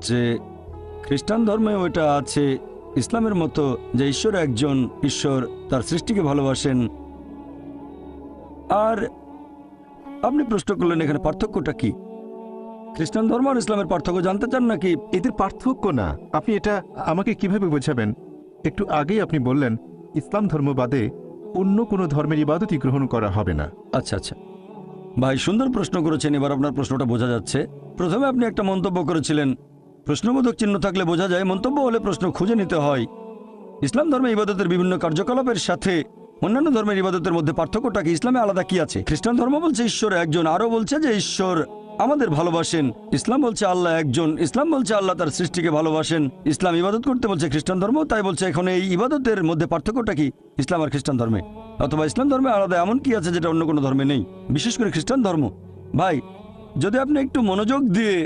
যে খ্রিস্টান ধর্মে ওইটা আছে ইসলামের মতো যে ঈশ্বর একজন, ঈশ্বর তার সৃষ্টিকে ভালোবাসেন, আর আপনি প্রশ্ন করলেন এখানে পার্থক্যটা কি? খ্রিস্টান ধর্ম আর ইসলামের পার্থক্য জানতে চান নাকি? এদের পার্থক্য না, আপনি এটা আমাকে কিভাবে বোঝাবেন? একটু আগেই আপনি বললেন ইসলাম ধর্ম বাদে অন্য কোনো ধর্মের ইবাদতই গ্রহণ করা হবে না। আচ্ছা আচ্ছা ভাই, সুন্দর প্রশ্ন করেছেন। এবার আপনার প্রশ্নটা বোঝা যাচ্ছে। প্রথমে আপনি একটা মন্তব্য করেছিলেন, প্রশ্নবোধক চিহ্ন থাকলে বোঝা যায়, মন্তব্য হলে প্রশ্ন খুঁজে নিতে হয়। ইসলাম ধর্মে ইবাদতের বিভিন্ন কার্যকলাপের সাথে অন্যান্য ধর্মের ইবাদতের মধ্যে পার্থক্যটা কি, ইসলামে আলাদা কি আছে? খ্রিস্টান ধর্ম বলছে ঈশ্বর একজন, আরও বলছে যে ঈশ্বর আমাদের ভালোবাসেন। ইসলাম বলছে আল্লাহ একজন, ইসলাম বলছে আল্লাহ তার সৃষ্টিকে ভালোবাসেন। ইসলাম ইবাদত করতে বলছে খ্রিস্টান ধর্ম, তাই বলছে এখন এই ইবাদতের মধ্যে পার্থক্যটা কি ইসলাম আর খ্রিস্টান ধর্মে? অথবা ইসলাম ধর্মে আলাদা এমন কি আছে যেটা অন্য কোনো ধর্মে নেই, বিশেষ করে খ্রিস্টান ধর্ম? ভাই, যদি আপনি একটু মনোযোগ দিয়ে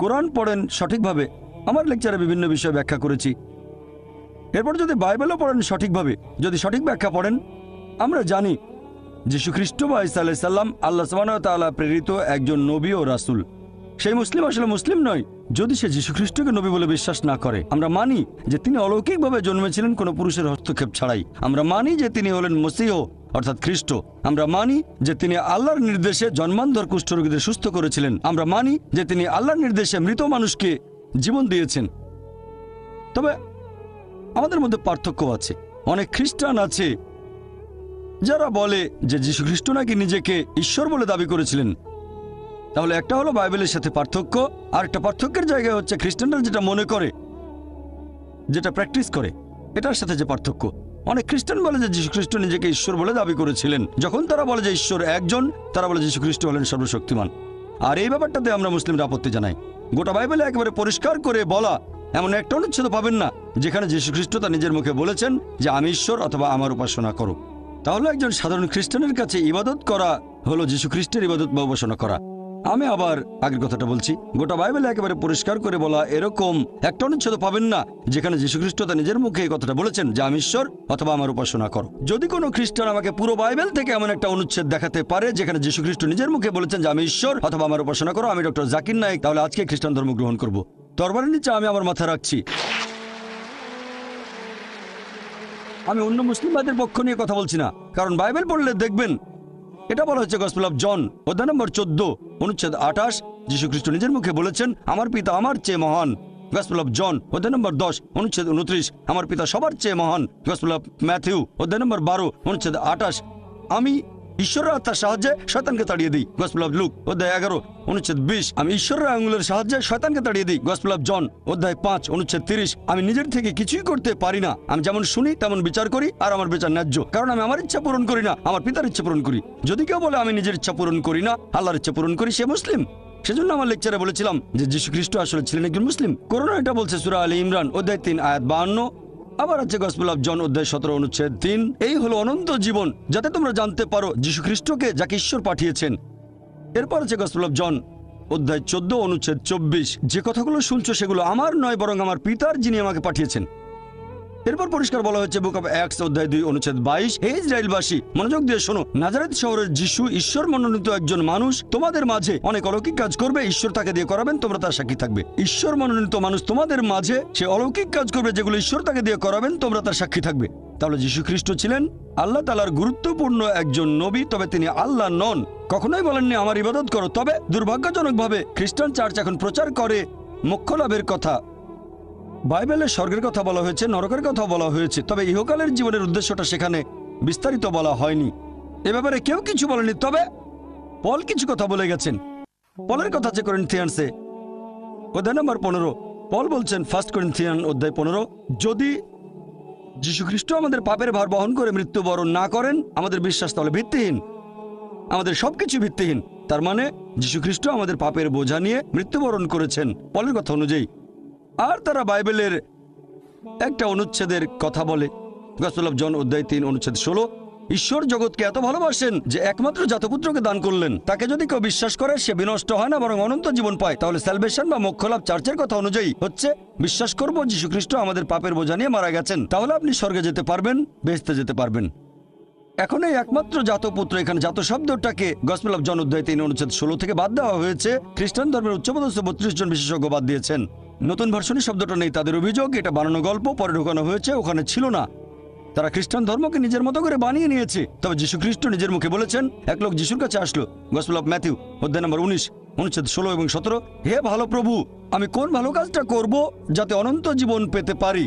কোরআন পড়েন সঠিকভাবে, আমার লেকচারে বিভিন্ন বিষয় ব্যাখ্যা করেছি, এরপর যদি বাইবেলও পড়েন সঠিকভাবে, যদি সঠিক ব্যাখ্যা পড়েন, আমরা জানি যীশু খ্রিস্ট বা ঈসা আলাইহিস সালাম আল্লাহ সুবহানাহু ওয়া তাআলা প্রেরিত একজন নবী ও রাসূল। সেই মুসলিম আসলে মুসলিম নয় যদি সে যীশু খ্রিস্টকে নবী বলে বিশ্বাস না করে। আমরা মানি যে তিনি অলৌকিকভাবে জন্মেছিলেন কোনো পুরুষের হস্তক্ষেপ ছাড়াই। আমরা মানি যে তিনি হলেন মসীহ অর্থাৎ খ্রিস্ট। আমরা মানি যে তিনি আল্লাহর নির্দেশে জন্মান্ধর কুষ্ঠরোগীদের সুস্থ করেছিলেন। আমরা মানি যে তিনি আল্লাহর নির্দেশে মৃত মানুষকে জীবন দিয়েছেন। তবে আমাদের মধ্যে পার্থক্য আছে। অনেক খ্রিস্টান আছে যারা বলে যে যীশু খ্রিস্ট নাকি নিজেকে ঈশ্বর বলে দাবি করেছিলেন। তাহলে একটা হলো বাইবেলের সাথে পার্থক্য, আর একটা পার্থক্যের জায়গায় হচ্ছে খ্রিস্টানরা যেটা মনে করে, যেটা প্র্যাকটিস করে, এটার সাথে যে পার্থক্য। অনেক খ্রিস্টান বলে যে যীশু খ্রিস্ট নিজেকে ঈশ্বর বলে দাবি করেছিলেন। যখন তারা বলে যে ঈশ্বর একজন, তারা বলে যীশু খ্রিস্ট হলেন সর্বশক্তিমান। আর এই ব্যাপারটাতে আমরা মুসলিমরা আপত্তি জানাই। গোটা বাইবেলে একেবারে পরিষ্কার করে বলা এমন একটা অনুচ্ছেদ পাবেন না যেখানে যীশু খ্রিস্ট তার নিজের মুখে বলেছেন যে আমি ঈশ্বর অথবা আমার উপাসনা করো। তাহলে একজন সাধারণ খ্রিস্টানের কাছে ইবাদত করা হলো যীশু খ্রিস্টের ইবাদত বা উপাসনা করা। আমি আবার আগের কথাটা বলছি, গোটা বাইবেলে একেবারে পরিষ্কার করে বলা এরকম একটা অনুচ্ছেদ পাবেন না যেখানে যীশু খ্রিস্ট তার নিজের মুখে এই কথাটা বলেছেন যে আমি ঈশ্বর অথবা আমার উপাসনা করো। যদি কোনো খ্রিস্টান আমাকে পুরো বাইবেল থেকে এমন একটা অনুচ্ছেদ দেখাতে পারে যেখানে যীশু খ্রিস্ট নিজের মুখে বলেছেন যে আমি ঈশ্বর অথবা আমার উপাসনা করো, আমি ডক্টর জাকির নায়েক, তাহলে আজকে খ্রিস্টান ধর্ম গ্রহণ করব। তরবারের নিচে আমি আমার মাথা রাখছি। আমি অন্য মুসলিমদের পক্ষ নিয়ে কথা বলছি না, কারণ বাইবেল পড়লে দেখবেন এটা বলা হচ্ছে গসপেল অফ জন অধ্যায় নম্বর 14 অনুচ্ছেদ 28, যীশু খ্রিস্ট নিজের মুখে বলেছেন আমার পিতা আমার চেয়ে মহান। গসপেল অফ জন অধ্যায় নম্বর 10 অনুচ্ছেদ 29, আমার পিতা সবার চেয়ে মহান। গসপেল অফ ম্যাথিউ অধ্যায় নম্বর 12 অনুচ্ছেদ 28, আমি ঈশ্বরের আত্মার সাহায্যে শয়তানকে তাড়িয়ে দিই। গসপেল অফ লুক অধ্যায় 11 অনুচ্ছেদ 20, আমি ঈশ্বরের আঙুলের সাহায্যে শয়তানকে তাড়িয়ে দিই। গসপেল অফ জন অধ্যায় 5 অনুচ্ছেদ 30, আমি নিজের থেকে কিছুই করতে পারি না, আমি যেমন শুনি তেমন বিচার করি, আর আমার বিচার ন্যায্য, কারণ আমি আমার ইচ্ছা পূরণ করি না, আমার পিতার ইচ্ছা পূরণ করি। যদি কেউ বলে আমি নিজের ইচ্ছা পূরণ করি না, আল্লাহর ইচ্ছা পূরণ করি, সে মুসলিম। সেজন্য আমার লেকচারে বলেছিলাম যে যীশু খ্রিস্ট আসলে ছিলেন একজন মুসলিম। কোরআন এটা বলছে সূরা আলী ইমরান অধ্যায় 3 আয়াত 52, আবার আছে গসপেল অফ জন অধ্যায় 17 অনুচ্ছেদ 3, এই হলো অনন্ত জীবন যাতে তোমরা জানতে পারো যীশু খ্রিস্টকে যাকে ঈশ্বর পাঠিয়েছেন। এরপর আছে গসপেল অফ জন অধ্যায় 14 অনুচ্ছেদ 24, যে কথাগুলো শুনছো সেগুলো আমার নয় বরং আমার পিতার যিনি আমাকে পাঠিয়েছেন। এরপর পরিষ্কার বলা হয়েছে বুক অফ অ্যাক্টস অধ্যায় 2 অনুচ্ছেদ 22, হে ইসরায়েলবাসী মনোযোগ দিয়ে শোনো, নাজারেত শহরের যিশু ঈশ্বর মনোনীত একজন মানুষ, তোমাদের মাঝে অনেক অলৌকিক কাজ করবে, ঈশ্বর তাকে দিয়ে করাবেন, তোমরা তার সাক্ষী থাকবে। ঈশ্বর মনোনীত মানুষ তোমাদের মাঝে সে অলৌকিক কাজ করবে যেগুলো ঈশ্বর তাকে দিয়ে করাবেন, তোমরা তার সাক্ষী থাকবে। তাহলে যীশু খ্রিস্ট ছিলেন আল্লাহ তাআলার গুরুত্বপূর্ণ একজন নবী, তবে তিনি আল্লাহ নন। কখনোই বলেননি আমার ইবাদত করো। তবে দুর্ভাগ্যজনকভাবে খ্রিস্টান চার্চ এখন প্রচার করে মোক্ষ লাভের কথা। বাইবেলে স্বর্গের কথা বলা হয়েছে, নরকের কথা বলা হয়েছে, তবে ইহকালের জীবনের উদ্দেশ্যটা সেখানে বিস্তারিত বলা হয়নি। এ ব্যাপারে কেউ কিছু বলেনি, তবে পল কিছু কথা বলে গেছেন। পলের কথা আছে করিন্থিয়ানসে অধ্যায় নম্বর 15, পল বলছেন 1 করিন্থিয়ান অধ্যায় 15, যদি যীশু খ্রিস্ট আমাদের পাপের ভার বহন করে মৃত্যুবরণ না করেন, আমাদের বিশ্বাস তাহলে ভিত্তিহীন, আমাদের সবকিছু ভিত্তিহীন। তার মানে যীশু খ্রিস্ট আমাদের পাপের বোঝা নিয়ে মৃত্যুবরণ করেছেন পলের কথা অনুযায়ী। আর তারা বাইবেলের একটা অনুচ্ছেদের কথা বলে, গসপেল অফ জন অধ্যায় 3 অনুচ্ছেদ 16, ঈশ্বর জগৎকে এত ভালোবাসেন যে একমাত্র জাতপুত্রকে দান করলেন, তাকে যদি কেউ বিশ্বাস করে সে বিনষ্ট হয় না বরং অনন্ত জীবন পায়। তাহলে স্যালভেশন বা মোক্ষলাভ চার্চের কথা অনুযায়ী হচ্ছে বিশ্বাস করব যীশু খ্রিস্ট আমাদের পাপের বোঝা নিয়ে মারা গেছেন, তাহলে আপনি স্বর্গে যেতে পারবেন, বেহেশতে যেতে পারবেন। এখন এই একমাত্র জাতপুত্র, এখানে জাত শব্দটাকে গসপেল অফ জন অধ্যায় 3 অনুচ্ছেদ 16 থেকে বাদ দেওয়া হয়েছে। খ্রিস্টান ধর্মের উচ্চপদস্থ 32 জন বিশেষজ্ঞ বাদ দিয়েছেন। নতুন ভার্সনে শব্দটা নেই, তাদের অভিযোগ এটা বানানো গল্প, পরে ঢোকানো হয়েছে, ওখানে ছিল না। তারা খ্রিস্টান ধর্মকে নিজের মতো করে বানিয়ে নিয়েছে। তবে যীশু খ্রিস্ট নিজের মুখে বলেছেন, এক লোক যিশুর কাছে আসলো, গসপেল অফ ম্যাথিউ অধ্যায় নম্বর 19 অনুচ্ছেদ 16 এবং 17, হে ভালো প্রভু, আমি কোন ভালো কাজটা করব যাতে অনন্ত জীবন পেতে পারি?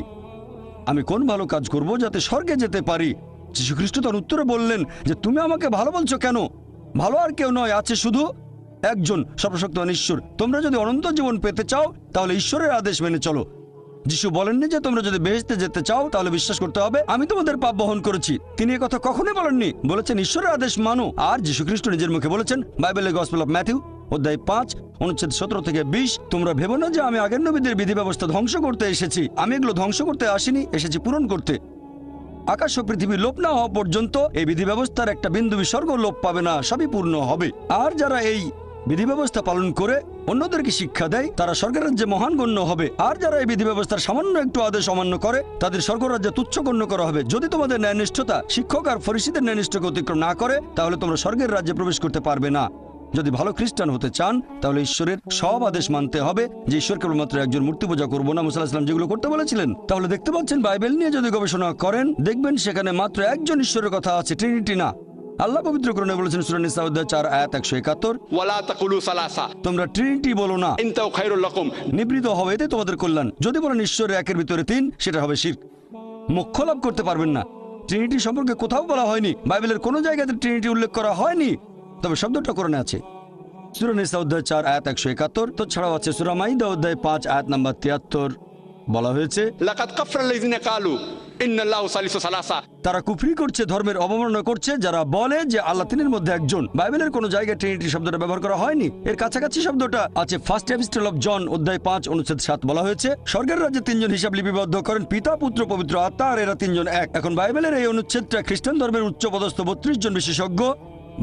আমি কোন ভালো কাজ করব যাতে স্বর্গে যেতে পারি? যীশু খ্রিস্ট তার উত্তরে বললেন যে তুমি আমাকে ভালো বলছো কেন? ভালো আর কেউ নয়, আছে শুধু একজন, সর্বশক্তিমান ঈশ্বর। তোমরা যদি অনন্ত জীবন পেতে চাও তাহলে ঈশ্বরের আদেশ মেনে চলো। যিশু বলেননি যে তোমরা যদি বেহেশতে যেতে চাও তাহলে বিশ্বাস করতে হবে আমি তোমাদের পাপ বহন করেছি। তিনি এই কথা কখনোই বলেননি, বলেছেন ঈশ্বরের আদেশ মানো। আর যীশু খ্রিস্ট নিজের মুখে বলেছেন বাইবেলের গসপেল অফ ম্যাথিউ অধ্যায় 5 অনুচ্ছেদ 17 থেকে 20, তোমরা ভেবো না যে আমি আগের নবীদের বিধি ব্যবস্থা ধ্বংস করতে এসেছি। আমি এগুলো ধ্বংস করতে আসিনি, এসেছি পূরণ করতে। আকাশ ও পৃথিবী লোপ না হওয়া পর্যন্ত এই বিধি ব্যবস্থার একটা বিন্দু বিসর্গ লোপ পাবে না, সবই পূর্ণ হবে। আর যারা এই বিধি ব্যবস্থা পালন করে অন্যদেরকে শিক্ষা দেয় তারা স্বর্গের রাজ্যে মহান গণ্য হবে। আর যারা এই বিধি ব্যবস্থার সামান্য একটু আদেশ অমান্য করে তাদের স্বর্গরাজ্যে তুচ্ছ গণ্য করা হবে। যদি তোমাদের ন্যায়নিষ্ঠতা শিক্ষক আর ফরিসীদের ন্যায়নিষ্ঠকে অতিক্রম না করে তাহলে তোমরা স্বর্গের রাজ্যে প্রবেশ করতে পারবে না। যদি ভালো খ্রিস্টান হতে চান তাহলে ঈশ্বরের সব আদেশ মানতে হবে, যে ঈশ্বর কেবলমাত্র একজন, মূর্তি পূজা করবো না, মুসা আলাইহিস সালাম যেগুলো করতে বলেছিলেন। তাহলে দেখতে পাচ্ছেন বাইবেল নিয়ে যদি গবেষণা করেন দেখবেন সেখানে মাত্র একজন ঈশ্বরের কথা আছে, ট্রিনিটি না। আল্লাহ পবিত্র কোরআনে বলেছেন সূরা নিসা অধ্যায় 4 আয়াত 171, ولا تقولوا ثلاثة তোমরা ট্রিনিটি বলো না, انتهوا خير لكم। নিবৃত হবে, এতে তোমাদের কল্যাণ। যদি বলেন ঈশ্বরের একের ভিতরে 3, সেটা হবে শিরক, মোক্ষ লাভ করতে পারবেন না। ট্রিনিটি সম্পর্কে কোথাও বলা হয়নি, বাইবেলের কোনো জায়গাতে ট্রিনিটি উল্লেখ করা হয়নি, তবে শব্দটা কোরআনে আছে। সূরা নিসা অধ্যায় 4 আয়াত 171, তো ছাড়াও আছে সূরা মাইদা অধ্যায় 5 আয়াত নাম্বার 73, বলা হয়েছে لقد كفر الذين قالوا ان الله ثالث ثلاثة। তারা কুফরি করছে, ধর্মের অবমাননা করছে যারা বলে যে আল্লাহ তিনের মধ্যে একজন। বাইবেলের কোনো জায়গায় ট্রিনিটি শব্দটা ব্যবহার করা হয়নি, এর কাছাকাছি শব্দটা আছে ফার্স্ট এপিস্টল অফ জন অধ্যায় 5 অনুচ্ছেদ 7, বলা হয়েছে স্বর্গের রাজ্যে 3 জন হিসাব লিপিবদ্ধ করেন, পিতা পুত্র পবিত্র আত্মা, আর এরা 3 জন এক। এখন বাইবেলের এই অনুচ্ছেদটা খ্রিস্টান ধর্মের উচ্চপদস্থ 32 জন বিশেষজ্ঞ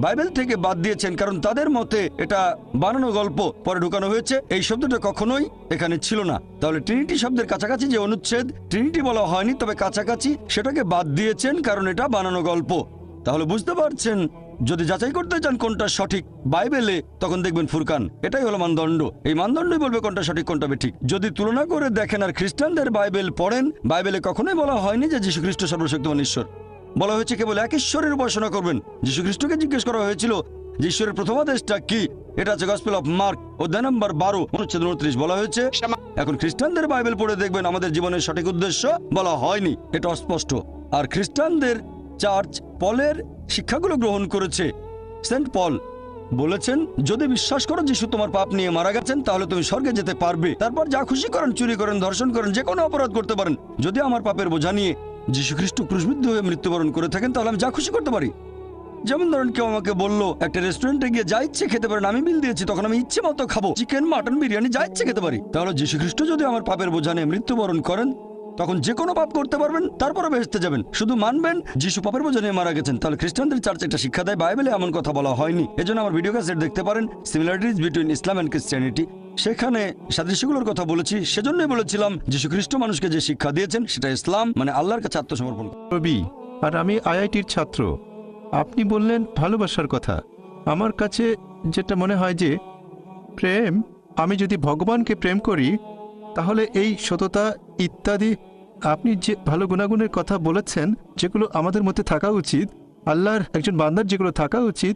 বাইবেল থেকে বাদ দিয়েছেন, কারণ তাদের মতে এটা বানানো গল্প, পরে ঢুকানো হয়েছে। এই শব্দটা কখনোই এখানে ছিল না। তাহলে ট্রিনিটি শব্দের কাছাকাছি যে অনুচ্ছেদ, ট্রিনিটি বলা হয়নি তবে কাছাকাছি, সেটাকে বাদ দিয়েছেন কারণ এটা বানানো গল্প। তাহলে বুঝতে পারছেন, যদি যাচাই করতে চান কোনটা সঠিক বাইবেলে, তখন দেখবেন ফুরকান, এটাই হলো মানদণ্ড। এই মানদণ্ডই বলবে কোনটা সঠিক কোনটা বেঠিক। যদি তুলনা করে দেখেন আর খ্রিস্টানদের বাইবেল পড়েন, বাইবেলে কখনোই বলা হয়নি যে যীশু খ্রিস্ট সর্বশক্তিমান ঈশ্বর। বলা হয়েছে কেবল এক ঈশ্বরের উপাসনা করবেন। যীশু খ্রিস্টকে জিজ্ঞেস করা হয়েছিল যে ঈশ্বরের প্রথম আদেশটা কি, এটা আছে গসপেল অফ মার্ক অধ্যায় নম্বর 12 অনুচ্ছেদ 29, বলা হয়েছে। এখন খ্রিস্টানদের বাইবেল পড়ে দেখবেন আমাদের জীবনের সঠিক উদ্দেশ্য বলা হয়নি, এটা অস্পষ্ট। আর খ্রিস্টানদের চার্চ পলের শিক্ষাগুলো গ্রহণ করেছে। সেন্ট পল বলেছেন যদি বিশ্বাস করো যিশু তোমার পাপ নিয়ে মারা গেছেন তাহলে তুমি স্বর্গে যেতে পারবে। তারপর যা খুশি করেন, চুরি করেন, ধর্ষণ করেন, যে কোনো অপরাধ করতে পারেন, যদি আমার পাপের বোঝা নিয়ে যীশু খ্রিস্ট ক্রুশবিদ্ধ হয়ে মৃত্যুবরণ করে থাকেন তাহলে আমি যা খুশি করতে পারি। যেমন ধরেন কেউ আমাকে বললো একটা রেস্টুরেন্টে গিয়ে যা ইচ্ছে খেতে পারেন, আমি বিল দিয়েছি, তখন আমি ইচ্ছে মতো খাবো, চিকেন, মাটন, বিরিয়ানি যা ইচ্ছে খেতে পারি। তাহলে যীশু খ্রিস্ট যদি আমার পাপের বোঝা নিয়ে মৃত্যুবরণ করেন তখন যে কোনো পাপ করতে পারবেন, তারপরে বেহেশতে যাবেন, শুধু মানবেন যিশু পাপের বোঝা নিয়ে মারা গেছেন। তাহলে খ্রিস্টানদের চার্চ এটা শিক্ষা দেয়, বাইবেলে এমন কথা বলা হয়নি। এজন্য আমার ভিডিও ক্যাসেট দেখতে পারেন, similarities between Islam and Christianity, সেখানে সাদৃশ্যগুলোর কথা বলেছি। সেজন্যই বলেছিলাম যীশু খ্রিস্ট মানুষকে যে শিক্ষা দিয়েছেন সেটা ইসলাম, মানে আল্লাহর কাছে আত্মসমর্পণ। রবি, আর আমি আইআইটির ছাত্র। আপনি বললেন ভালোবাসার কথা। আমার কাছে যেটা মনে হয় যে প্রেম, আমি যদি ভগবানকে প্রেম করি তাহলে এই সততা ইত্যাদি, আপনি যে ভালো গুণাগুণের কথা বলেছেন যেগুলো আমাদের মধ্যে থাকা উচিত, আল্লাহর একজন বান্দার যেগুলো থাকা উচিত,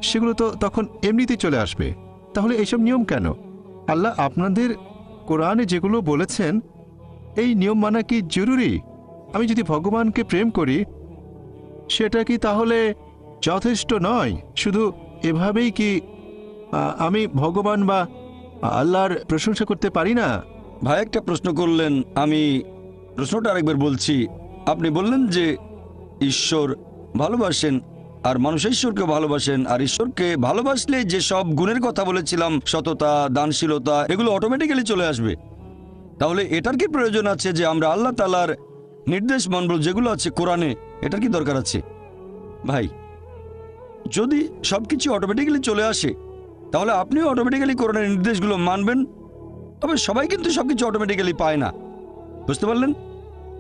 সেগুলো তো তখন এমনিতেই চলে আসবে। তাহলে এইসব নিয়ম কেন? আল্লাহ আপনাদের কোরআনে যেগুলো বলেছেন এই নিয়ম মানা কি জরুরি? আমি যদি ভগবানকে প্রেম করি সেটা কি তাহলে যথেষ্ট নয়? শুধু এভাবেই কি আমি ভগবান বা আল্লাহর প্রশংসা করতে পারি না? ভাই একটা প্রশ্ন করলেন, আমি প্রশ্নটা আরেকবার বলছি। আপনি বললেন যে ঈশ্বর ভালোবাসেন আর মানুষ ঈশ্বরকে ভালোবাসেন, আর ঈশ্বরকে ভালোবাসলে যে সব গুণের কথা বলেছিলাম, সততা, দানশীলতা, এগুলো অটোমেটিক্যালি চলে আসবে। তাহলে এটার কি প্রয়োজন আছে যে আমরা আল্লাহ তাআলার নির্দেশ মানব যেগুলো আছে কোরআনে? এটার কি দরকার আছে? ভাই, যদি সবকিছু অটোমেটিক্যালি চলে আসে তাহলে আপনিও অটোমেটিক্যালি কোরআনের নির্দেশগুলো মানবেন। তবে সবাই কিন্তু সবকিছু অটোমেটিক্যালি পায় না, বুঝতে পারলেন?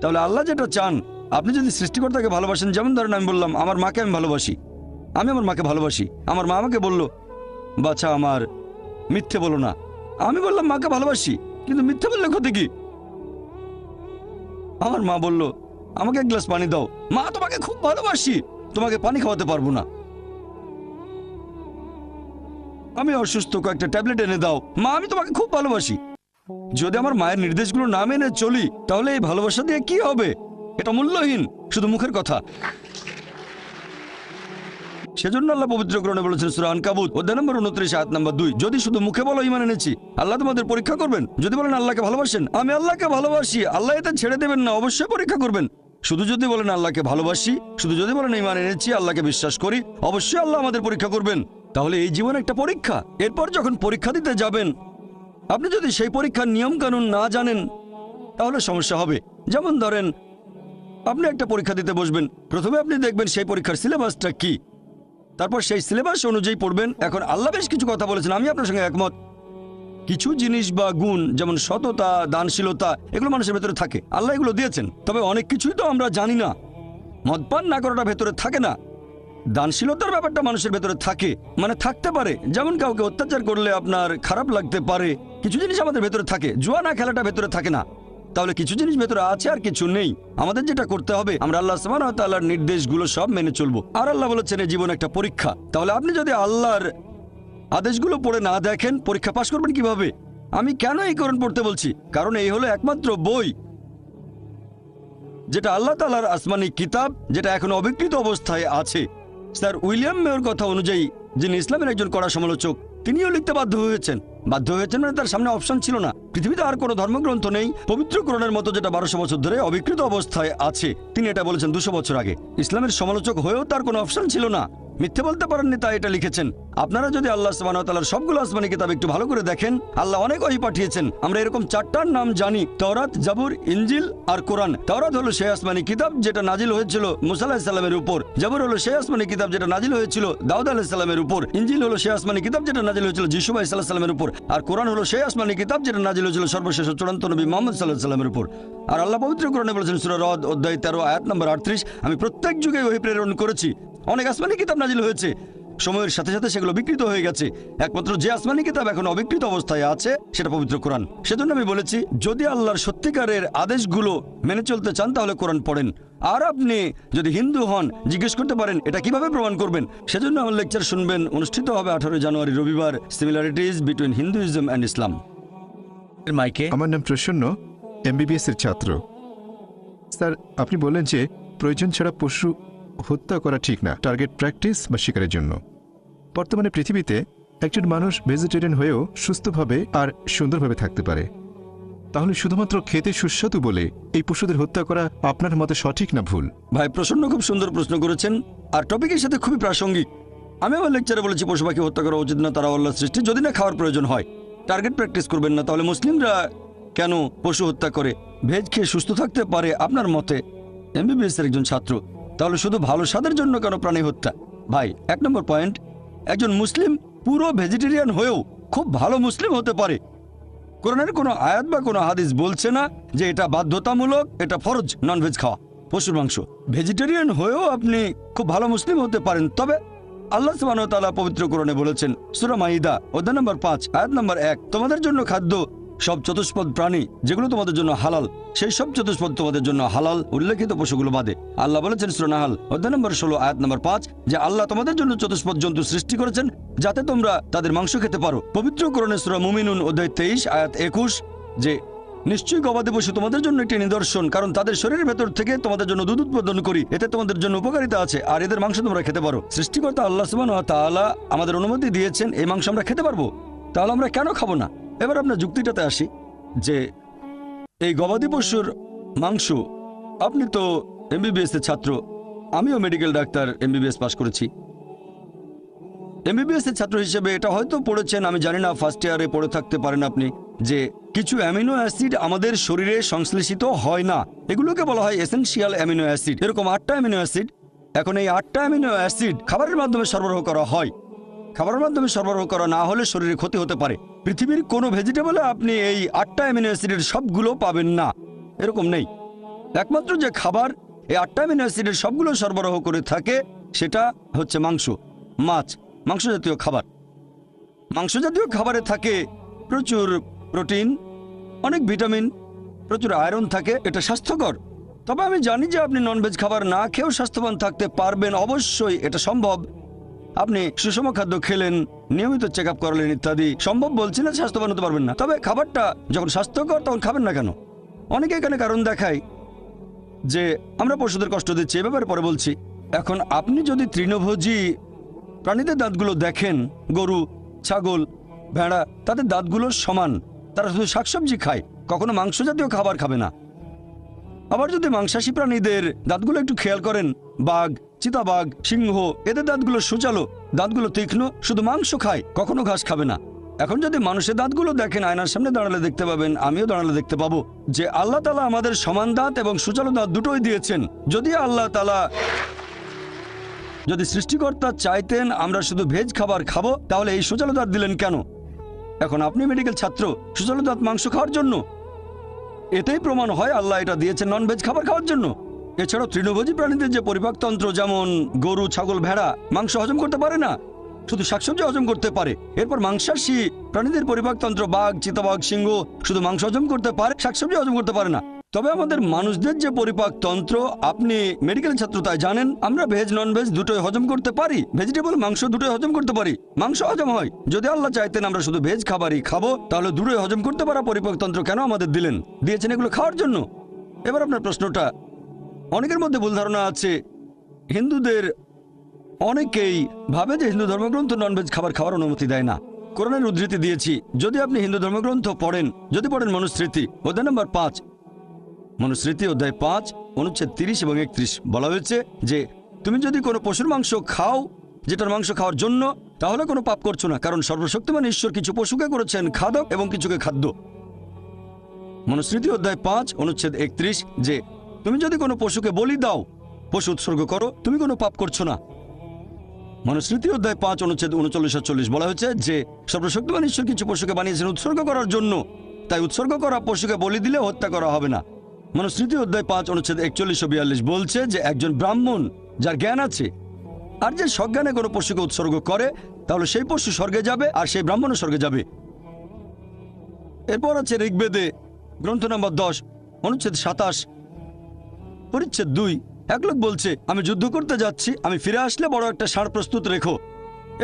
তাহলে আল্লাহ যেটা চান, আপনি যদি সৃষ্টিকর্তাকে ভালোবাসেন, যেমন ধরেন আমি বললাম আমার মাকে আমি ভালোবাসি, আমি আমার মাকে ভালোবাসি, আমার মা আমাকে বলল বাচ্চা আমার মিথ্যে বলো না, আমি বললাম মাকে ভালোবাসি, কিন্তু মিথ্যে বললে ক্ষতি কি? আমার মা বলল আমাকে এক গ্লাস পানি দাও, মা তোমাকে খুব ভালোবাসি, তোমাকে পানি খাওয়াতে পারবো না। আমি অসুস্থ, কয়েকটা ট্যাবলেট এনে দাও, মা আমি তোমাকে খুব ভালোবাসি। যদি আমার মায়ের নির্দেশগুলো না মেনে চলি, তাহলে এই ভালোবাসা দিয়ে কি হবে? এটা মূল্যহীন, শুধু মুখের কথা। সেজন্য আল্লাহ পবিত্র কোরআনে বলেছেন সূরা আনকাবুত অধ্যায় নম্বর 29 আয়াত নম্বর 2, যদি শুধু মুখে বলো ঈমান এনেছি, আল্লাহ তোমাদের পরীক্ষা করবেন। যদি বলেন আল্লাহকে ভালোবাসেন, আমি আল্লাহকে ভালোবাসি, আল্লাহ এতে ছেড়ে দেবেন না, অবশ্যই পরীক্ষা করবেন। শুধু যদি বলেন আল্লাহকে ভালোবাসি, শুধু যদি বলেন ঈমান এনেছি, আল্লাহকে বিশ্বাস করি, অবশ্যই আল্লাহ আমাদের পরীক্ষা করবেন। তাহলে এই জীবন একটা পরীক্ষা। এরপর যখন পরীক্ষা দিতে যাবেন, আপনি যদি সেই পরীক্ষার নিয়ম কানুন না জানেন, তাহলে সমস্যা হবে। যেমন ধরেন আপনি একটা পরীক্ষা দিতে বসবেন, প্রথমে আপনি দেখবেন সেই পরীক্ষার সিলেবাসটা কি, তারপর সেই সিলেবাস অনুযায়ী পড়বেন। এখন আল্লাহ বেশ কিছু কথা বলেছেন, আমি আপনার সঙ্গে একমত। কিছু জিনিস বা গুণ যেমন সততা, দানশীলতা, এগুলো মানুষের ভেতরে থাকে, আল্লাহ এগুলো দিয়েছেন। তবে অনেক কিছুই তো আমরা জানি না। মদপান না করাটা ভেতরে থাকে না, দানশীলতার ব্যাপারটা মানুষের ভেতরে থাকে, মানে থাকতে পারে। যেমন কাউকে অত্যাচার করলে আপনার খারাপ লাগতে পারে, কিছু জিনিস আমাদের ভেতরে থাকে। জুয়া না খেলাটা ভেতরে থাকে না। তাহলে কিছু জিনিস ভেতরে আছে আর কিছু নেই। আমাদের যেটা করতে হবে, আমরা আল্লাহ সুবহানাহু ওয়া তাআলার নির্দেশগুলো সব মেনে চলবো। আর আল্লাহ বলেছেন এই জীবন একটা পরীক্ষা। তাহলে আপনি যদি আল্লাহর আদেশগুলো পড়ে না দেখেন, পরীক্ষা পাশ করবেন কিভাবে? আমি কেন এই কোরআন পড়তে বলছি? কারণ এই হলো একমাত্র বই যেটা আল্লাহ তাআলার আসমানি কিতাব, যেটা এখন অবিকৃত অবস্থায় আছে। স্যার উইলিয়াম মেয়র কথা অনুযায়ী, যিনি ইসলামের একজন কড়া সমালোচক, তিনিও লিখতে বাধ্য হয়েছেন মানে তার সামনে অপশন ছিল না। পৃথিবীতে আর কোনো ধর্মগ্রন্থ নেই পবিত্র কোরআনের মতো, যেটা 1200 বছর ধরে অবিকৃত অবস্থায় আছে। তিনি এটা বলেছেন 200 বছর আগে। ইসলামের সমালোচক হয়েও তার কোনো অপশন ছিল না, মিথ্যে বলতে পারেননি, তাই এটা লিখেছেন। আপনারা যদি আল্লাহ সুবহানাহু ওয়া তাআলার সবগুলো আসমানি কিতাব একটু ভালো করে দেখেন, আল্লাহ অনেক ওহী পাঠিয়েছেন। আমরা এরকম 4টার নাম জানি, তাওরাত, জাবুর, ইনজিল আর কোরআন। তাওরাত হলো সেই আসমানি কিতাব যেটা নাজিল হয়েছিল মুসা আলাইহিস সালামের উপর। জাবুর হলো সেই আসমানি কিতাব যেটা নাজিল হয়েছিল দাউদ আলাইহিস সালামের উপর। ইনজিল হলো সেই আসমানি কিতাব যেটা নাজিল হয়েছিল যিশু আলাইহিস সালামের উপর। আর কোরআন হলো সেই আসমানি কিতাব যেটা নাজিল হয়েছিল সর্বশেষ চূড়ান্ত নবী মুহাম্মদ সাল্লাল্লাহু আলাইহি সাল্লামের উপর। আর আল্লাহ পবিত্র কোরআনে বলেছেন সূরা রদ অধ্যায় 13 আয়াত নম্বর 38, আমি প্রত্যেক যুগে ওহী প্রেরণ করেছি। অনেক আসমানি কিতাব নাজিল হয়েছে, সময়ের সাথে সাথে সেগুলো বিকৃত হয়ে গেছে। একমাত্র যে আসমানি কিতাব এখন অবিকৃত অবস্থায় আছে সেটা পবিত্র কোরআন। সেজন্য আমি বলেছি, যদি আল্লাহর সত্যিকারের আদেশগুলো মেনে চলতে চান তাহলে কোরআন পড়েন। আর আপনি যদি হিন্দু হন, জিজ্ঞেস করতে পারেন এটা কিভাবে প্রমাণ করবেন। সেজন্য আমার লেকচার শুনবেন, অনুষ্ঠিত হবে 18 জানুয়ারি রবিবার, সিমিলারিটিজ বিটুইন হিন্দুইজম অ্যান্ড ইসলাম। মাইকে আমার নাম প্রসন্ন, এমবিবিএস এর ছাত্র। স্যার, আপনি বললেন যে প্রয়োজন ছাড়া পশু হত্যা করা ঠিক না, টার্গেট প্র্যাকটিস বা শিকারের জন্য। বর্তমানে পৃথিবীতে একজন মানুষ ভেজিটেরিয়ান হয়েও সুস্থভাবে আর সুন্দরভাবে থাকতে পারে। তাহলে শুধুমাত্র খেতে সুস্বাদু বলে এই পশুদের হত্যা করা আপনার মতে সঠিক না ভুল? ভাই প্রসন্ন খুব সুন্দর প্রশ্ন করেছেন, আর টপিকের সাথে খুবই প্রাসঙ্গিক। আমি আমার লেকচারে বলেছি পশু পাখি হত্যা করা উচিত না, তারা আল্লাহর সৃষ্টি, যদি না খাওয়ার প্রয়োজন হয়। টার্গেট প্র্যাকটিস করবেন না। তাহলে মুসলিমরা কেন পশু হত্যা করে? ভেজ খেয়ে সুস্থ থাকতে পারে আপনার মতে, এমবিবিএস এর একজন ছাত্র। তাহলে শুধু ভালো স্বাদের জন্য কেন প্রাণী হত্যা? ভাই 1 নম্বর পয়েন্ট, একজন মুসলিম পুরো ভেজিটেরিয়ান হয়েও খুব ভালো মুসলিম হতে পারে। কোরআনের কোনো আয়াত বা কোনো হাদিস বলছে না যে এটা বাধ্যতামূলক, এটা ফরজ ননভেজ খাওয়া, পশুর মাংস। ভেজিটেরিয়ান হয়েও আপনি খুব ভালো মুসলিম হতে পারেন। তবে আল্লাহ সুবহানাহু ওয়া তাআলা পবিত্র কোরআনে বলেছেন সূরা মাইদা অধ্যায় নম্বর 5 আয়াত নম্বর 1, তোমাদের জন্য খাদ্য সব চতুষ্পদ প্রাণী যেগুলো তোমাদের জন্য হালাল, সেই সব চতুষ্পদ তোমাদের জন্য হালাল, উল্লেখিত পশুগুলো বাদে। আল্লাহ বলেছেন সূরা নাহাল অধ্যায় নম্বর 16 আয়াত নম্বর 5 যে আল্লাহ তোমাদের জন্য চতুষ্পদ জন্তু সৃষ্টি করেছেন যাতে তোমরা তাদের মাংস খেতে পারো। পবিত্র কোরআনে সূরা মুমিনুন অধ্যায় 23 আয়াত 21 যে নিশ্চয়ই গবাদি পশু তোমাদের জন্য একটি নিদর্শন, কারণ তাদের শরীরের ভেতর থেকে তোমাদের জন্য দুধ উৎপাদন করি, এতে তোমাদের জন্য উপকারিতা আছে, আর এদের মাংস তোমরা খেতে পারো। সৃষ্টিকর্তা আল্লাহ সুবহানাহু ওয়া তাআলা আমাদের অনুমতি দিয়েছেন এই মাংস আমরা খেতে পারবো, তাহলে আমরা কেন খাবো না? এবার আপনার যুক্তিটাতে আসি যে এই গবাদি পশুর মাংস, আপনি তো এমবিবিএস এর ছাত্র, আমিও মেডিকেল ডাক্তার, এমবিবিএস পাস করেছি। এমবিবিএস এর ছাত্র হিসেবে এটা হয়তো পড়েছেন, আমি জানি না, ফার্স্ট ইয়ারে পড়ে থাকতে পারেন আপনি, যে কিছু অ্যামিনো অ্যাসিড আমাদের শরীরে সংশ্লেষিত হয় না, এগুলোকে বলা হয় এসেনশিয়াল অ্যামিনো অ্যাসিড। এরকম 8টা অ্যামিনো অ্যাসিড। এখন এই 8টা অ্যামিনো অ্যাসিড খাবারের মাধ্যমে সরবরাহ করা হয়। খাবারের মাধ্যমে সরবরাহ করা না হলে শরীরে ক্ষতি হতে পারে। পৃথিবীর কোনো ভেজিটেবলে আপনি এই 8টা অ্যামিনো অ্যাসিডের সবগুলো পাবেন না, এরকম নেই। একমাত্র যে খাবার এই 8টা অ্যামিনো অ্যাসিডের সবগুলো সরবরাহ করে থাকে, সেটা হচ্ছে মাংস, মাছ, মাংস জাতীয় খাবার। মাংস জাতীয় খাবারে থাকে প্রচুর প্রোটিন, অনেক ভিটামিন, প্রচুর আয়রন থাকে। এটা স্বাস্থ্যকর। তবে আমি জানি যে আপনি ননভেজ খাবার না খেয়েও স্বাস্থ্যবান থাকতে পারবেন। অবশ্যই এটা সম্ভব। আপনি সুষম খাদ্য খেলেন, নিয়মিত চেক আপ করালেন ইত্যাদি, সম্ভব বলছি না স্বাস্থ্যবান হতে পারবেন না। তবে খাবারটা যখন স্বাস্থ্যকর তখন খাবেন না কেন? অনেকে এখানে কারণ দেখায় যে আমরা পশুদের কষ্ট দিচ্ছি, এ ব্যাপারে পরে বলছি। এখন আপনি যদি তৃণভোজী প্রাণীদের দাঁতগুলো দেখেন, গরু, ছাগল, ভেড়া, তাদের দাঁতগুলো সমান। তারা শুধু শাকসবজি খায়, কখনো মাংস জাতীয় খাবার খাবে না। আবার যদি মাংসাশী প্রাণীদের দাঁতগুলো একটু খেয়াল করেন, বাঘ, চিতাবাঘ, সিংহ, এদের দাঁতগুলো সুচালো, দাঁতগুলো তীক্ষ্ণ, শুধু মাংস খায়, কখনো ঘাস খাবে না। এখন যদি মানুষের দাঁতগুলো দেখেন, আয়নার সামনে দাঁড়ালে দেখতে পাবেন, আমিও দাঁড়ালে দেখতে পাবো যে আল্লাহ তাআলা আমাদের সমান দাঁত এবং সুচালো দাঁত দুটোই দিয়েছেন। যদি আল্লাহ তাআলা, যদি সৃষ্টিকর্তা চাইতেন আমরা শুধু ভেজ খাবার খাবো, তাহলে এই সুচালো দাঁত দিলেন কেন? এখন আপনি মেডিকেল ছাত্র, সুচালো দাঁত মাংস খাওয়ার জন্য? এতেই প্রমাণ হয় আল্লাহ এটা দিয়েছেন ননভেজ খাবার খাওয়ার জন্য। এছাড়াও তৃণভোজী প্রাণীদের যে পরিপাকতন্ত্র, যেমন গরু, ছাগল, ভেড়া মাংস হজম করতে পারে না, শুধু শাকসবজি হজম করতে পারে। এরপর মাংসাশী প্রাণীদের পরিপাকতন্ত্র, বাঘ, চিতাবাঘ, সিংহ শুধু মাংস হজম করতে পারে, শাকসবজি হজম করতে পারে না। তবে আমাদের মানুষদের যে পরিপাকতন্ত্র, আপনি মেডিকেল ছাত্র তাই জানেন, আমরা ভেজ ননভেজ দুটোই হজম করতে পারি, ভেজিটেবল মাংস দুটোই হজম করতে পারি, মাংস হজম হয়। যদি আল্লাহ চাইতেন আমরা শুধু ভেজ খাবারই খাবো, তাহলে দুটোই হজম করতে পারা পরিপাকতন্ত্র কেন আমাদের দিলেন? দিয়েছেন এগুলো খাওয়ার জন্য। এবার আপনার প্রশ্নটা, অনেকের মধ্যে ভুল ধারণা আছে। হিন্দুদের অনেকেই ভাবে যে হিন্দু ধর্মগ্রন্থ ননভেজ খাবার খাওয়ার অনুমতি দেয় না। কোরআনের উদ্ধৃতি দিয়েছি, যদি আপনি হিন্দু ধর্মগ্রন্থ পড়েন, যদি পড়েন মনুস্মৃতি অধ্যায় নম্বর 5, মনুস্মৃতি অধ্যায় 5 অনুচ্ছেদ 30 এবং 31, বলা হয়েছে যে তুমি যদি কোনো পশুর মাংস খাও যেটার মাংস খাওয়ার জন্য, তাহলে কোনো পাপ করছো না, কারণ সর্বশক্তিমান ঈশ্বর কিছু পশুকে করেছেন খাদক এবং কিছুকে খাদ্য। মনুস্মৃতি অধ্যায় 5 অনুচ্ছেদ 31, যে তুমি যদি কোনো পশুকে বলি দাও, পশু উৎসর্গ করো, তুমি কোনো পাপ করছো না। মনুস্মৃতি অধ্যায় 5 অনুচ্ছেদ 39-40 বলা হয়েছে যে সর্বশক্তিমান ঈশ্বর কিছু পশুকে বানিয়েছেন উৎসর্গ করার জন্য, তাই উৎসর্গ করা পশুকে বলি দিলে হত্যা করা হবে না। মনুস্মৃতি অধ্যায় 5 অনুচ্ছেদ 41-42 বলছে যে একজন ব্রাহ্মণ যার জ্ঞান আছে আর যে সজ্ঞানে কোনো পশুকে উৎসর্গ করে, তাহলে সেই পশু স্বর্গে যাবে আর সেই ব্রাহ্মণও স্বর্গে যাবে। এরপর আছে ঋগ্বেদে গ্রন্থ নম্বর 10 অনুচ্ছেদ 27 পরিচ্ছেদ 2, এক লোক বলছে আমি যুদ্ধ করতে যাচ্ছি, আমি ফিরে আসলে বড় একটা ষাঁড় প্রস্তুত রেখো।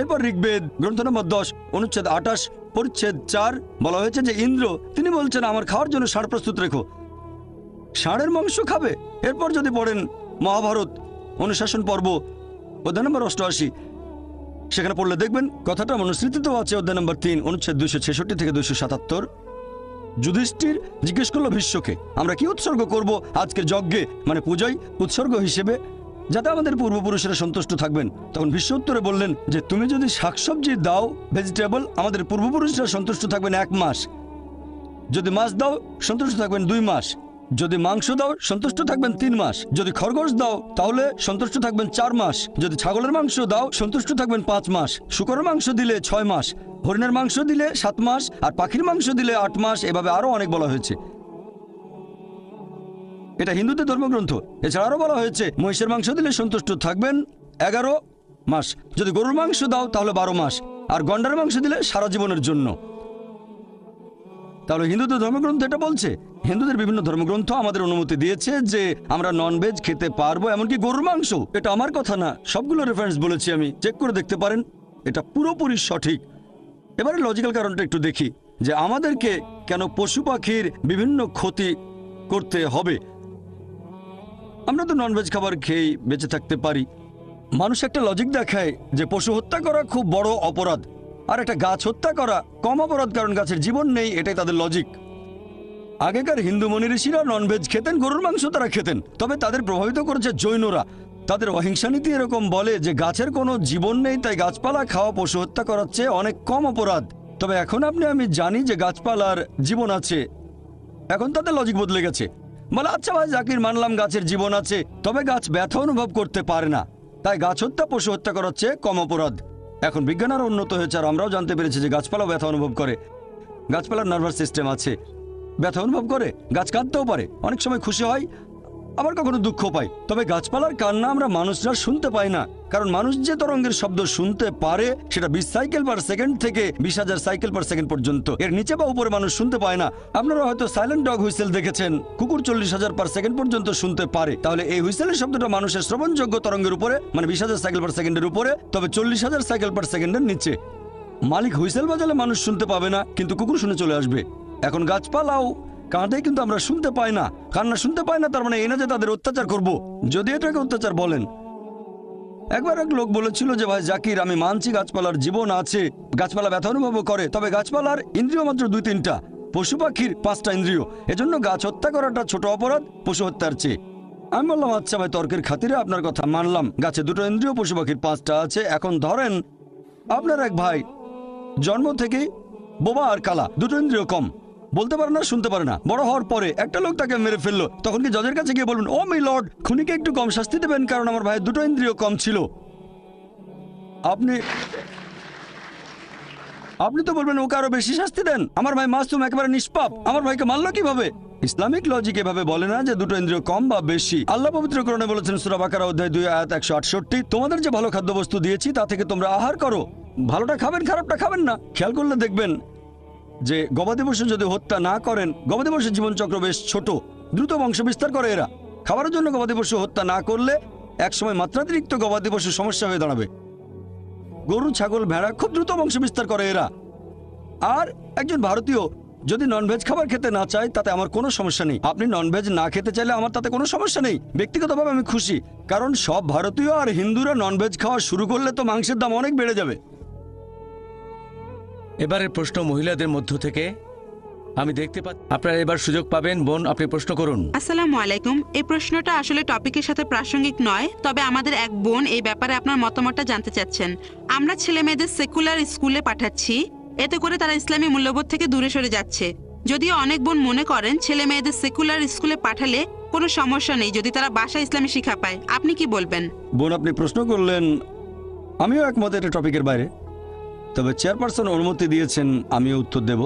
এরপর ঋগ্বেদ গ্রন্থ নম্বর 10 অনুচ্ছেদ 28 পরিচ্ছেদ 4 বলা হয়েছে যে ইন্দ্র তিনি বলছেন আমার খাওয়ার জন্য ষাঁড় প্রস্তুত রেখো, ষাঁড়ের মাংস খাবে। এরপর যদি পড়েন মহাভারত অনুশাসন পর্ব অধ্যায় নম্বর 88, সেখানে পড়লে দেখবেন কথাটা মনুস্মৃতিতেও আছে। অধ্যায় নম্বর 3 অনুচ্ছেদ 266 থেকে 277, যুধিষ্ঠির জিজ্ঞেস করলো ভীষ্মকে আমরা কি উৎসর্গ করব আজকের যজ্ঞে, মানে পূজায় উৎসর্গ হিসেবে, যাতে আমাদের পূর্বপুরুষেরা সন্তুষ্ট থাকবেন। তখন ভীষ্ম উত্তরে বললেন যে তুমি যদি শাকসবজি দাও, ভেজিটেবল, আমাদের পূর্বপুরুষরা সন্তুষ্ট থাকবেন 1 মাস, যদি মাছ দাও সন্তুষ্ট থাকবেন 2 মাস, যদি মাংস দাও সন্তুষ্ট থাকবেন 3 মাস, যদি খরগোশ দাও তাহলে সন্তুষ্ট থাকবেন 4 মাস, যদি ছাগলের মাংস দাও সন্তুষ্ট থাকবেন 5 মাস, শূকরের মাংস দিলে 6 মাস, হরিণের মাংস দিলে 7 মাস, আর পাখির মাংস দিলে 8 মাস। এভাবে আরো অনেক বলা হয়েছে। এটা হিন্দুদের ধর্মগ্রন্থ। এছাড়া আরো বলা হয়েছে মহিষের মাংস দিলে সন্তুষ্ট থাকবেন 11 মাস, যদি গরুর মাংস দাও তাহলে 12 মাস, আর গন্ডারের মাংস দিলে সারা জীবনের জন্য। তাহলে হিন্দুদের ধর্মগ্রন্থ এটা বলছে। হিন্দুদের বিভিন্ন ধর্মগ্রন্থ আমাদের অনুমতি দিয়েছে যে আমরা ননভেজ খেতে পারবো, এমনকি গরুর মাংস। এটা আমার কথা না, সবগুলো রেফারেন্স বলেছি আমি, চেক করে দেখতে পারেন, এটা পুরোপুরি সঠিক। এবারে লজিক্যাল কারণটা একটু দেখি যে আমাদেরকে কেন পশু পাখির বিভিন্ন ক্ষতি করতে হবে। আমরা তো ননভেজ খাবার খেয়েই বেঁচে থাকতে পারি। মানুষ একটা লজিক দেখায় যে পশু হত্যা করা খুব বড় অপরাধ, আর একটা গাছ হত্যা করা কম অপরাধ, কারণ গাছের জীবন নেই, এটাই তাদের লজিক। আগেকার হিন্দু মুনি ঋষিরা ননভেজ খেতেন, গরুর মাংস তারা খেতেন, তবে তাদের প্রভাবিত করেছে জৈনরা। তাদের অহিংসা নীতি এরকম বলে যে গাছের কোনো জীবন নেই, তাই গাছপালা খাওয়া পশু হত্যা করার চেয়ে অনেক কম অপরাধ। তবে এখন আমি জানি যে গাছপালার জীবন আছে, এখন তাদের লজিক বদলে গেছে। বলে আচ্ছা ভাই জাকির, মানলাম গাছের জীবন আছে, তবে গাছ ব্যথা অনুভব করতে পারে না, তাই গাছ হত্যা পশু হত্যা করার চেয়ে কম অপরাধ। এখন বিজ্ঞান আরও উন্নত হয়েছে, আর আমরাও জানতে পেরেছি যে গাছপালাও ব্যথা অনুভব করে। গাছপালার নার্ভাস সিস্টেম আছে, ব্যথা অনুভব করে, গাছ কাঁদতেও পারে, অনেক সময় খুশি হয়, আবার কখনো দুঃখ পাই। তবে গাছপালার কান্না আমরা মানুষরা শুনতে পাই না, কারণ মানুষ যে তরঙ্গের শব্দ শুনতে পারে সেটা 20 সাইকেল পার সেকেন্ড থেকে 20,000 সাইকেল পার সেকেন্ড পর্যন্ত। এর নিচে বা উপরে মানুষ শুনতে পায় না। আপনারা হয়তো সাইলেন্ট ডগ হুইসেল দেখেছেন, কুকুর 40,000 পার সেকেন্ড পর্যন্ত শুনতে পারে। তাহলে এই হুইসেলের শব্দটা মানুষের শ্রবণযোগ্য তরঙ্গের উপরে, মানে 20,000 সাইকেল পার সেকেন্ডের উপরে, তবে 40,000 সাইকেল পার সেকেন্ডের নিচে। মালিক হুইসেল বাজালে মানুষ শুনতে পাবে না, কিন্তু কুকুর শুনে চলে আসবে। এখন গাছপালাও কাঁদে, কিন্তু আমরা শুনতে পাই না। কান্না শুনতে পাই না, তার মানে এই না যে তাদের অত্যাচার করব, যদি এটাকে অত্যাচার বলেন। একবার এক লোক বলেছিল যে ভাই জাকির, আমি মানছি গাছপালার জীবন আছে, গাছপালা ব্যথা অনুভব করে, তবে গাছপালার ইন্দ্রিয় মাত্র 2-3টা, পশু পাখির 5টা ইন্দ্রিয়। এজন্য গাছ হত্যা করাটা ছোট অপরাধ পশু হত্যার চেয়ে। আমি বললাম আচ্ছা ভাই, তর্কের খাতিরে আপনার কথা মানলাম, গাছে 2টো ইন্দ্রিয়, পশু পাখির 5টা আছে। এখন ধরেন আপনার এক ভাই জন্ম থেকেই বোবা আর কালা, 2টো ইন্দ্রিয় কম, বলতে পারে না, শুনতে পারে না। বড় হওয়ার পরে একটা লোক তাকে মেরে ফেললো, তখন কি জজের কাছে গিয়ে বলবেন, ও মাই লর্ড, খুনিকে একটু কম শাস্তি দেবেন কারণ আমার ভাইয়ের 2টো ইন্দ্রিয় কম ছিল? আপনি তো বলবেন ওকে আরো বেশি শাস্তি দেন, আমার ভাই মাসুম, একেবারে নিষ্পাপ, আমার ভাইকে মারলো কিভাবে? ইসলামিক লজিক এভাবে বলে না যে 2টো ইন্দ্রিয় কম বা বেশি। আল্লাহ পবিত্র কোরআনে বলেছেন সূরা বাকারা অধ্যায় 2 আয়াত 168, তোমাদের যে ভালো খাদ্যবস্তু দিয়েছি তা থেকে তোমরা আহার করো, ভালোটা খাবেন, খারাপটা খাবেন না। খেয়াল করলে দেখবেন যে গবাদি পশু যদি হত্যা না করেন, গবাদি পশুর জীবনচক্র বেশ ছোট, দ্রুত বংশ বিস্তার করে এরা। খাবারের জন্য গবাদি পশু হত্যা না করলে একসময় মাত্রাতিরিক্ত গবাদি পশু সমস্যা হয়ে দাঁড়াবে। গরু, ছাগল, ভেড়া খুব দ্রুত বংশ বিস্তার করে এরা। আর একজন ভারতীয় যদি ননভেজ খাবার খেতে না চায় তাতে আমার কোনো সমস্যা নেই। আপনি ননভেজ না খেতে চাইলে আমার তাতে কোনো সমস্যা নেই, ব্যক্তিগতভাবে আমি খুশি, কারণ সব ভারতীয় আর হিন্দুরা ননভেজ খাওয়া শুরু করলে তো মাংসের দাম অনেক বেড়ে যাবে। এবারের প্রশ্ন মহিলাদের মধ্য থেকে আমি দেখতে পাচ্ছি। আপনারা এবার সুযোগ পাবেন। বোন, আপনি প্রশ্ন করুন। আসসালামু আলাইকুম। এই প্রশ্নটা আসলে টপিকের সাথে প্রাসঙ্গিক নয়, তবে আমাদের এক বোন এই ব্যাপারে আপনার মতামতটা জানতে চাচ্ছেন। আমরা ছেলে মেয়েদের সেকুলার স্কুলে পাঠাচ্ছি, এতে করে তারা ইসলামী মূল্যবোধ থেকে দূরে সরে যাচ্ছে। যদিও অনেক বোন মনে করেন ছেলে মেয়েদের সেকুলার স্কুলে পাঠালে কোনো সমস্যা নেই যদি তারা বাসায় ইসলামী শিক্ষা পায়। আপনি কি বলবেন? বোন, আপনি প্রশ্ন করলেন, আমিও একমত এটা টপিকের বাইরে, তবে চেয়ারপারসন অনুমতি দিয়েছেন, আমিও উত্তর দেব।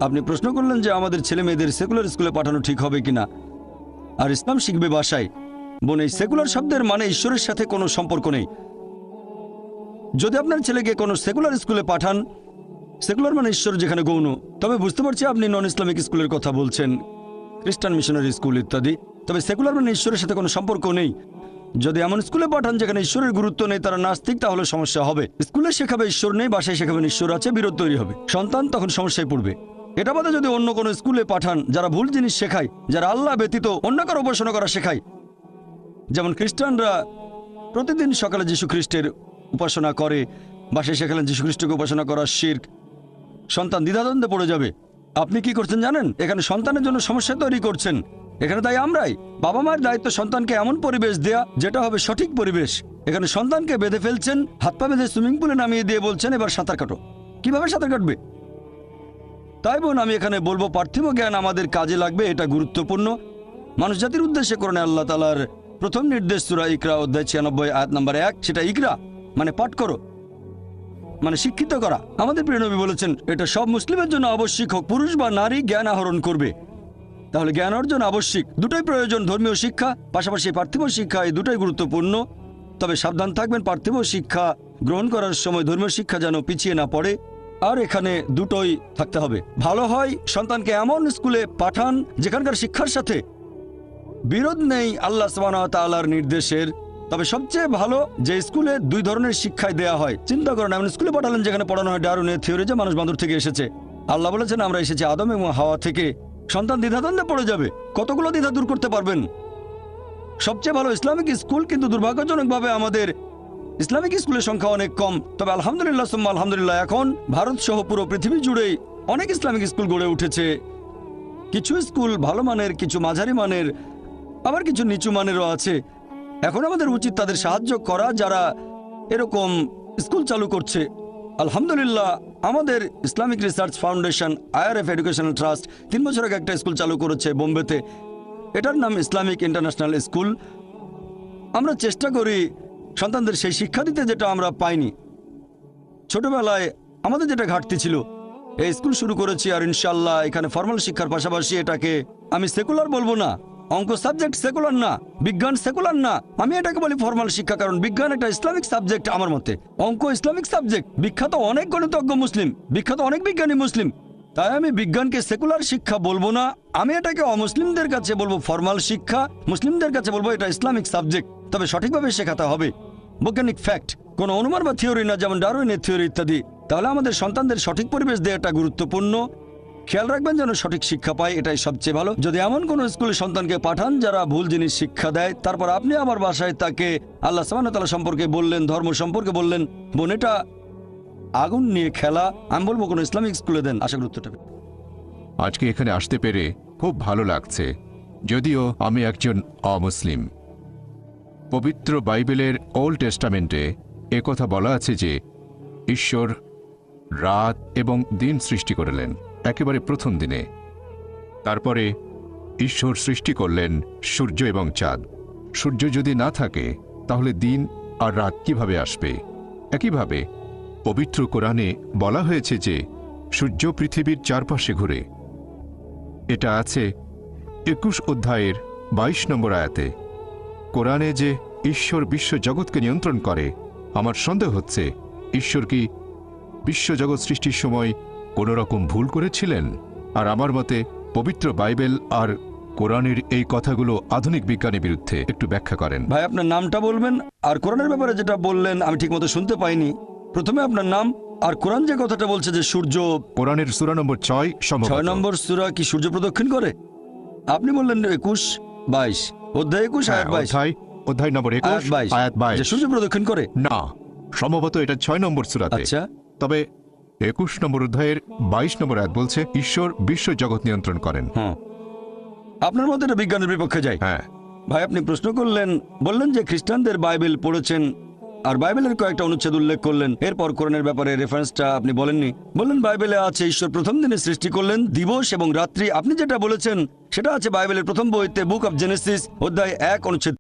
আপনি প্রশ্ন করলেন যে আমাদের ছেলে মেয়েদের সেকুলার স্কুলে পাঠানো ঠিক হবে কিনা, আর ইসলাম শিখবে বাসায়। বোন, এই সেকুলার শব্দের মানে ঈশ্বরের সাথে কোনো সম্পর্ক নেই। যদি আপনার ছেলেকে কোনো সেকুলার স্কুলে পাঠান, সেকুলার মানে ঈশ্বর যেখানে গৌণ, তবে বুঝতে পারছি আপনি নন ইসলামিক স্কুলের কথা বলছেন, খ্রিস্টান মিশনারি স্কুল ইত্যাদি, তবে সেকুলার মানে ঈশ্বরের সাথে কোনো সম্পর্ক নেই। যদি এমন স্কুলে পাঠান যেখানে ঈশ্বরের গুরুত্ব নেই, তারা নাস্তিক, তাহলে সমস্যা হবে। স্কুলে শেখাবে ঈশ্বর নেই, বাসায় শেখাবেন ঈশ্বর আছে, বিরোধ তৈরি হবে, সন্তান তখন সমস্যায় পড়বে। এটা বাদে যদি অন্য কোনো স্কুলে পাঠান যারা ভুল জিনিস শেখায়, যারা আল্লাহ ব্যতীত অন্য কারো উপাসনা করা শেখায়, যেমন খ্রিস্টানরা প্রতিদিন সকালে যীশু খ্রিস্টের উপাসনা করে, বাসায় শেখালেন যীশু খ্রিস্টকে উপাসনা করা শিরক, সন্তান দ্বিধাদ্বন্দ্বে পড়ে যাবে। আপনি কি করছেন জানেন? এখানে সন্তানের জন্য সমস্যা তৈরি করছেন। এখানে তাই আমরাই, বাবা মায়ের দায়িত্ব সন্তানকে এমন পরিবেশ দেয়া যেটা হবে সঠিক পরিবেশ। এখানে সন্তানকে বেঁধে ফেলছেন, হাত পা বেঁধে সুইমিং পুলে নামিয়ে দিয়ে বলছেন এবার সাঁতার কাটো। কিভাবে সাঁতার কাটবে? তাই বোন, আমি এখানে বলবো পার্থিব জ্ঞান আমাদের কাজে লাগবে, এটা গুরুত্বপূর্ণ। মানুষ জাতির উদ্দেশ্যে কোরআনে আল্লাহ তাআলার প্রথম নির্দেশ সূরা ইকরা অধ্যায় 96 আয়াত নম্বর 1, সেটা ইকরা মানে পাঠ করো, মানে শিক্ষিত করা। আমাদের প্রিয় নবী বলেছেন এটা সব মুসলিমের জন্য আবশ্যিক, হোক পুরুষ বা নারী জ্ঞান আহরণ করবে। তাহলে জ্ঞান অর্জন আবশ্যিক, দুটোই প্রয়োজন, ধর্মীয় শিক্ষা পাশাপাশি পার্থিব শিক্ষা, এই দুটোই গুরুত্বপূর্ণ। তবে সাবধান থাকবেন পার্থিব শিক্ষা গ্রহণ করার সময় ধর্মীয় শিক্ষা যেন পিছিয়ে না পড়ে। আর এখানে দুটোই থাকতে হবে। ভালো হয় সন্তানকে এমন স্কুলে পাঠান যেখানকার শিক্ষার সাথে বিরোধ নেই আল্লাহ সুবহানাহু ওয়া তাআলার নির্দেশের। তবে সবচেয়ে ভালো যে স্কুলে দুই ধরনের শিক্ষাই দেয়া হয়। চিন্তা করেন, এমন স্কুলে পাঠালেন যেখানে পড়ানো হয় ডারউইনের থিওরি যে মানুষ বাঁদর থেকে এসেছে। আল্লাহ বলেছেন আমরা এসেছি আদম এবং হাওয়া থেকে। সন্তান দ্বিধাদ্বন্দ্বে পড়ে যাবে। কতগুলো দ্বিধা দূর করতে পারবেন? সবচেয়ে ভালো ইসলামিক স্কুল, কিন্তু দুর্ভাগ্যজনকভাবে আমাদের ইসলামিক স্কুলের সংখ্যা অনেক কম। তবে আলহামদুলিল্লাহ সুম্মা আলহামদুলিল্লাহ, এখন ভারত সহ পুরো পৃথিবী জুড়েই অনেক ইসলামিক স্কুল গড়ে উঠেছে। কিছু স্কুল ভালো মানের, কিছু মাঝারি মানের, আবার কিছু নিচু মানেরও আছে। এখন আমাদের উচিত তাদের সাহায্য করা যারা এরকম স্কুল চালু করছে। আলহামদুলিল্লাহ, আমাদের Islamic research foundation IRF educational trust 3 বছর আগে একটা স্কুল চালু করেছে বোম্বেতে। এটার নাম ইসলামিক ইন্টারন্যাশনাল স্কুল। আমরা চেষ্টা করি সন্তানদের সেই শিক্ষা দিতে যেটা আমরা পাইনি ছোটবেলায়, আমাদের যেটা ঘাটতি ছিল। এই স্কুল শুরু করেছি, আর ইনশাল্লাহ এখানে ফর্মাল শিক্ষার পাশাপাশি এটাকে আমি সেকুলার বলবো না, অঙ্ক সাবজেক্ট সেকুলার না, বিজ্ঞান সেকুলার না। আমি এটাকে বলি ফর্মাল শিক্ষা, কারণ বিজ্ঞান একটা ইসলামিক সাবজেক্ট আমার মতে। অঙ্ক ইসলামিক সাবজেক্ট, বিখ্যাত অনেক গণিতজ্ঞ মুসলিম, বিখ্যাত অনেক বিজ্ঞানী মুসলিম। তাই আমি বিজ্ঞানকে সেকুলার শিক্ষা বলবো না, আমি এটাকে অমুসলিমদের কাছে বলবো ফর্মাল শিক্ষা, মুসলিমদের কাছে বলবো এটা ইসলামিক সাবজেক্ট। তবে সঠিকভাবে শেখাতে হবে, বৈজ্ঞানিক ফ্যাক্ট, কোনো অনুমান বা থিওরি না, যেমন ডারউইনের থিওরি ইত্যাদি। তাহলে আমাদের সন্তানদের সঠিক পরিবেশ দেওয়াটা গুরুত্বপূর্ণ। খেয়াল রাখবেন যেন সঠিক শিক্ষা পায়, এটাই সবচেয়ে ভালো। যদি এমন কোনো স্কুলে সন্তানকে পাঠান যারা ভুল জিনিস শিক্ষা দেয়, তারপর আপনি আমার বাসায় তাকে আল্লাহ সুবহানাহু ওয়া তাআলা সম্পর্কে বললেন, ধর্ম সম্পর্কে বললেন, বোন এটা আগুন নিয়ে খেলা, আমি বলবো কোনো ইসলামিক স্কুলে দেন, আশা করি উত্তরটা পেয়ে। আজকে এখানে আসতে পেরে খুব ভালো লাগছে, যদিও আমি একজন অমুসলিম। পবিত্র বাইবেলের ওল্ড টেস্টামেন্টে একথা বলা আছে যে ঈশ্বর রাত এবং দিন সৃষ্টি করলেন একেবারে প্রথম দিনে। তারপরে ঈশ্বর সৃষ্টি করলেন সূর্য এবং চাঁদ। সূর্য যদি না থাকে তাহলে দিন আর রাত কিভাবে আসবে? একইভাবে পবিত্র কোরআনে বলা হয়েছে যে সূর্য পৃথিবীর চারপাশে ঘুরে। এটা আছে 21 অধ্যায়ের 22 নম্বর আয়াতে। কোরআনে যে ঈশ্বর বিশ্ব জগৎকে নিয়ন্ত্রণ করে, আমার সন্দেহ হচ্ছে ঈশ্বর কি বিশ্বজগৎ সৃষ্টির সময় কোনো রকম ভুল করেছিলেন? আর আমার মতে পবিত্র বাইবেল আর কোরআনের এই কথাগুলো আধুনিক বিজ্ঞানের বিরুদ্ধে। একটু ব্যাখ্যা করেন। ভাই আপনার নামটা বলবেন, আর কোরআনের ব্যাপারে যেটা বললেন আমি ঠিকমতো শুনতে পাইনি। প্রথমে আপনার নাম, আর কোরআন যে কথাটা বলছে যে সূর্য, কোরআনের সূরা নম্বর 6 6 নম্বর সূরা কি সূর্য প্রদক্ষিণ করে? আপনি বললেন 21, 22 অধ্যায় 21 আয়াত 22, অধ্যায় নম্বর 21 আয়াত 22 যে সূর্য প্রদক্ষিণ করে। না, সম্ভবত এটা 6 নম্বর সূরাতে। আচ্ছা, তবে 21 নম্বর অধ্যায়ের 22 নম্বর আয়াত বলছে ঈশ্বর বিশ্ব জগৎ নিয়ন্ত্রণ করেন। হ্যাঁ, আপনার মতে এটা বিজ্ঞানের বিপক্ষে যায়। হ্যাঁ, ভাই আপনি প্রশ্ন করলেন, বললেন যে খ্রিস্টানদের বাইবেল পড়েছেন আর বাইবেলের কয়েকটা অনুচ্ছেদ উল্লেখ করলেন, এরপর কোরআনের ব্যাপারে রেফারেন্সটা আপনি বলেননি। বললেন বাইবেলে আছে ঈশ্বর প্রথম দিনে সৃষ্টি করলেন দিবস এবং রাত্রি। আপনি যেটা বলেছেন সেটা আছে বাইবেলের প্রথম বইতে, বুক অব জেনেসিস অধ্যায় 1 অনুচ্ছেদ